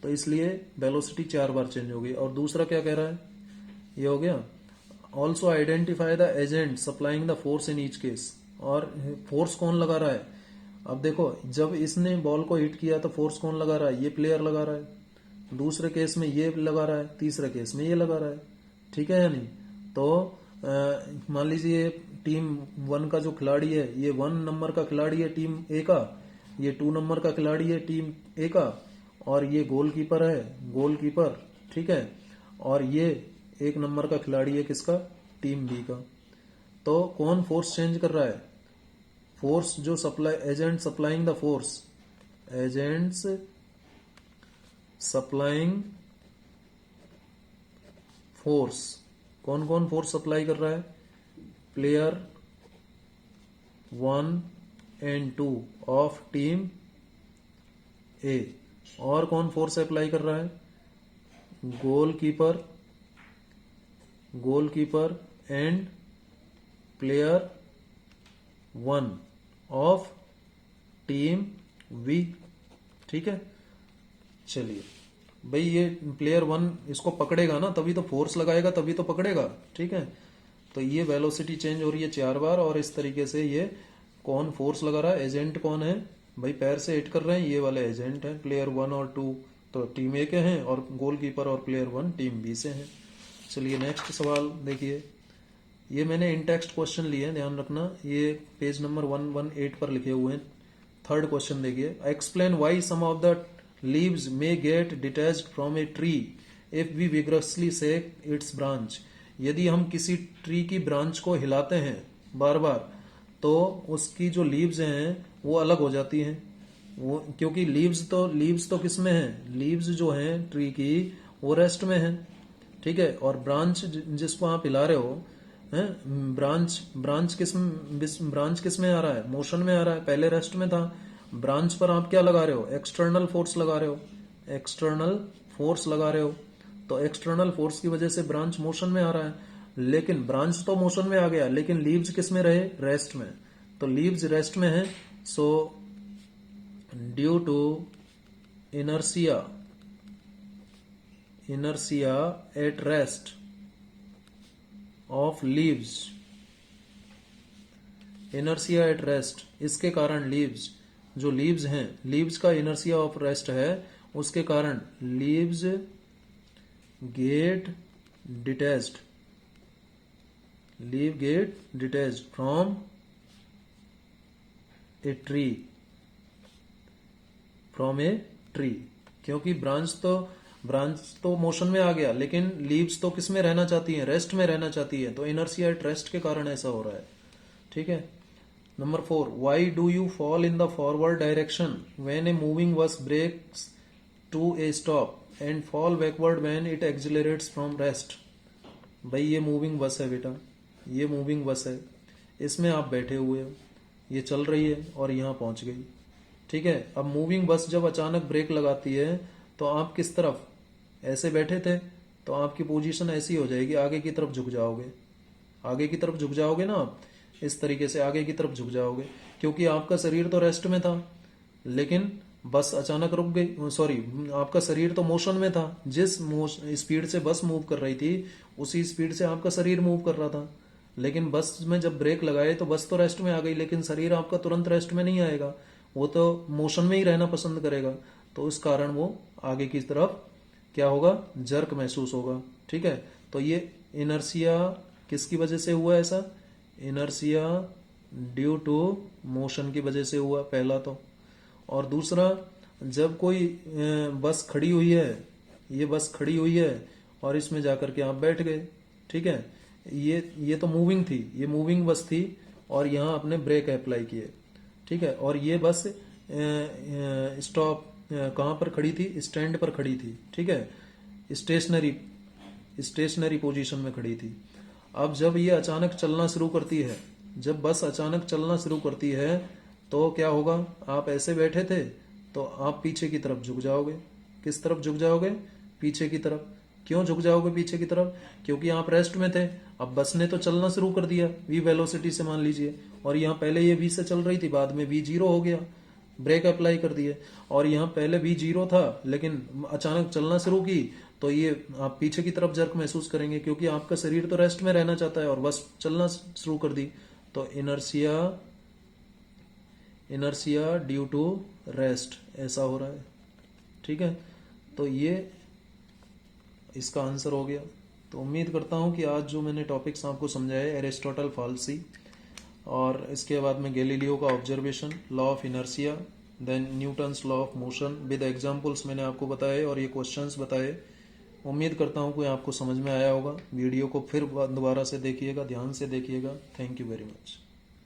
तो इसलिए वेलोसिटी 4 बार चेंज हो गई। और दूसरा क्या कह रहा है, ये हो गया। Also identify the agent supplying the force in each case. और फोर्स कौन लगा रहा है, अब देखो जब इसने बॉल को हिट किया तो फोर्स कौन लगा रहा है, ये प्लेयर लगा रहा है, दूसरे केस में ये लगा रहा है, तीसरे केस में ये लगा रहा है, ठीक है या नहीं। तो मान लीजिए टीम 1 का जो खिलाड़ी है, ये 1 नंबर का खिलाड़ी है टीम ए का, ये 2 नंबर का खिलाड़ी है टीम ए का, और ये गोलकीपर है, गोलकीपर, ठीक है, और ये 1 नंबर का खिलाड़ी है किसका, टीम बी का। तो कौन फोर्स चेंज कर रहा है, फोर्स जो agent supplying the force, agents supplying force, कौन कौन फोर्स सप्लाई कर रहा है, player 1 and 2 of team A. और कौन फोर्स अप्लाई कर रहा है, goalkeeper and player 1 of team B, ठीक है। चलिए भाई, ये प्लेयर 1 इसको पकड़ेगा ना, तभी तो फोर्स लगाएगा, तभी तो पकड़ेगा, ठीक है। तो ये वेलोसिटी चेंज हो रही है 4 बार, और इस तरीके से ये कौन फोर्स लगा रहा है, एजेंट कौन है भाई, पैर से हिट कर रहे हैं, ये वाले एजेंट है, प्लेयर 1 और 2 तो टीम ए के हैं, और गोलकीपर और प्लेयर 1 टीम बी से हैं। चलिए नेक्स्ट सवाल देखिए, ये मैंने इन टेक्स्ट क्वेश्चन लिए हैं, ध्यान रखना, ये पेज नंबर 118 पर लिखे हुए हैं। थर्ड क्वेश्चन देखिए, explain why some of the leaves may get detached from a tree if we vigorously shake its branch। यदि हम किसी ट्री की ब्रांच को हिलाते हैं बार बार, तो उसकी जो लीव्स हैं वो अलग हो जाती हैं, वो क्योंकि लीव्स तो किस में हैं, लीव्स जो हैं ट्री की वो रेस्ट में हैं, ठीक है। और ब्रांच जिसको आप हिला रहे हो, हैं, ब्रांच किस में आ रहा है, मोशन में आ रहा है, पहले रेस्ट में था। ब्रांच पर आप क्या लगा रहे हो, एक्सटर्नल फोर्स लगा रहे हो, एक्सटर्नल फोर्स लगा रहे हो, तो एक्सटर्नल फोर्स की वजह से ब्रांच मोशन में आ रहा है। लेकिन ब्रांच तो मोशन में आ गया, लेकिन लीव्स किस में रहे, रेस्ट में, तो लीव्स रेस्ट में है। So due to inertia at rest of leaves, inertia at rest, इसके कारण लीव्स, जो लीव्स हैं, लीव्स का इनर्सिया ऑफ रेस्ट है, उसके कारण leaves get detached, leave get detached from a tree, क्योंकि ब्रांच तो मोशन में आ गया, लेकिन लीव्स तो किस में रहना चाहती हैं, रेस्ट में रहना चाहती है, तो इनर्सिया एट रेस्ट के कारण ऐसा हो रहा है, ठीक है। Number 4, why do you fall in the forward direction when a moving bus breaks to a stop and fall backward when it accelerates from rest। भाई ये मूविंग बस है बेटा, ये मूविंग बस है, इसमें आप बैठे हुए हो, ये चल रही है और यहाँ पहुंच गई, ठीक है। अब मूविंग बस जब अचानक ब्रेक लगाती है तो आप किस तरफ, ऐसे बैठे थे तो आपकी पोजीशन ऐसी हो जाएगी, आगे की तरफ झुक जाओगे, आगे की तरफ झुक जाओगे ना आप, इस तरीके से आगे की तरफ झुक जाओगे, क्योंकि आपका शरीर तो रेस्ट में था, लेकिन बस अचानक रुक गई। सॉरी, आपका शरीर तो मोशन में था, जिस स्पीड से बस मूव कर रही थी उसी स्पीड से आपका शरीर मूव कर रहा था। लेकिन बस में जब ब्रेक लगाए तो बस तो रेस्ट में आ गई, लेकिन शरीर आपका तुरंत रेस्ट में नहीं आएगा, वो तो मोशन में ही रहना पसंद करेगा। तो इस कारण वो आगे की तरफ क्या होगा, जर्क महसूस होगा। ठीक है, तो ये इनर्सिया किसकी वजह से हुआ ऐसा, इनर्सिया ड्यू टू मोशन की वजह से हुआ पहला तो। और दूसरा, जब कोई बस खड़ी हुई है, ये बस खड़ी हुई है और इसमें जाकर के आप बैठ गए, ठीक है, ये तो मूविंग थी, ये मूविंग बस थी और यहाँ आपने ब्रेक अप्लाई किए, ठीक है। और ये बस स्टॉप कहाँ पर खड़ी थी, स्टैंड पर खड़ी थी, ठीक है, स्टेशनरी पोजीशन में खड़ी थी। अब जब ये अचानक चलना शुरू करती है, जब बस अचानक चलना शुरू करती है तो क्या होगा, आप ऐसे बैठे थे तो आप पीछे की तरफ झुक जाओगे। किस तरफ झुक जाओगे, पीछे की तरफ। क्यों झुक जाओगे पीछे की तरफ, क्योंकि आप रेस्ट में थे। अब बस ने तो चलना शुरू कर दिया v वेलोसिटी से मान लीजिए, और यहाँ पहले ये v से चल रही थी, बाद में v जीरो हो गया, ब्रेक अप्लाई कर दिए। और यहाँ पहले v जीरो था लेकिन अचानक चलना शुरू की तो ये आप पीछे की तरफ जर्क महसूस करेंगे, क्योंकि आपका शरीर तो रेस्ट में रहना चाहता है और बस चलना शुरू कर दी। तो इनर्सिया ड्यू टू रेस्ट ऐसा हो रहा है, ठीक है। तो ये इसका आंसर हो गया। तो उम्मीद करता हूँ कि आज जो मैंने टॉपिक्स आपको समझाए, एरिस्टोटल फाल्सी, और इसके बाद में गैलीलियो का observation, law of inertia, then Newton's law of motion with examples मैंने आपको बताए और ये क्वेश्चंस बताए। उम्मीद करता हूँ कि आपको समझ में आया होगा। वीडियो को फिर दोबारा से देखिएगा, ध्यान से देखिएगा। Thank you very much.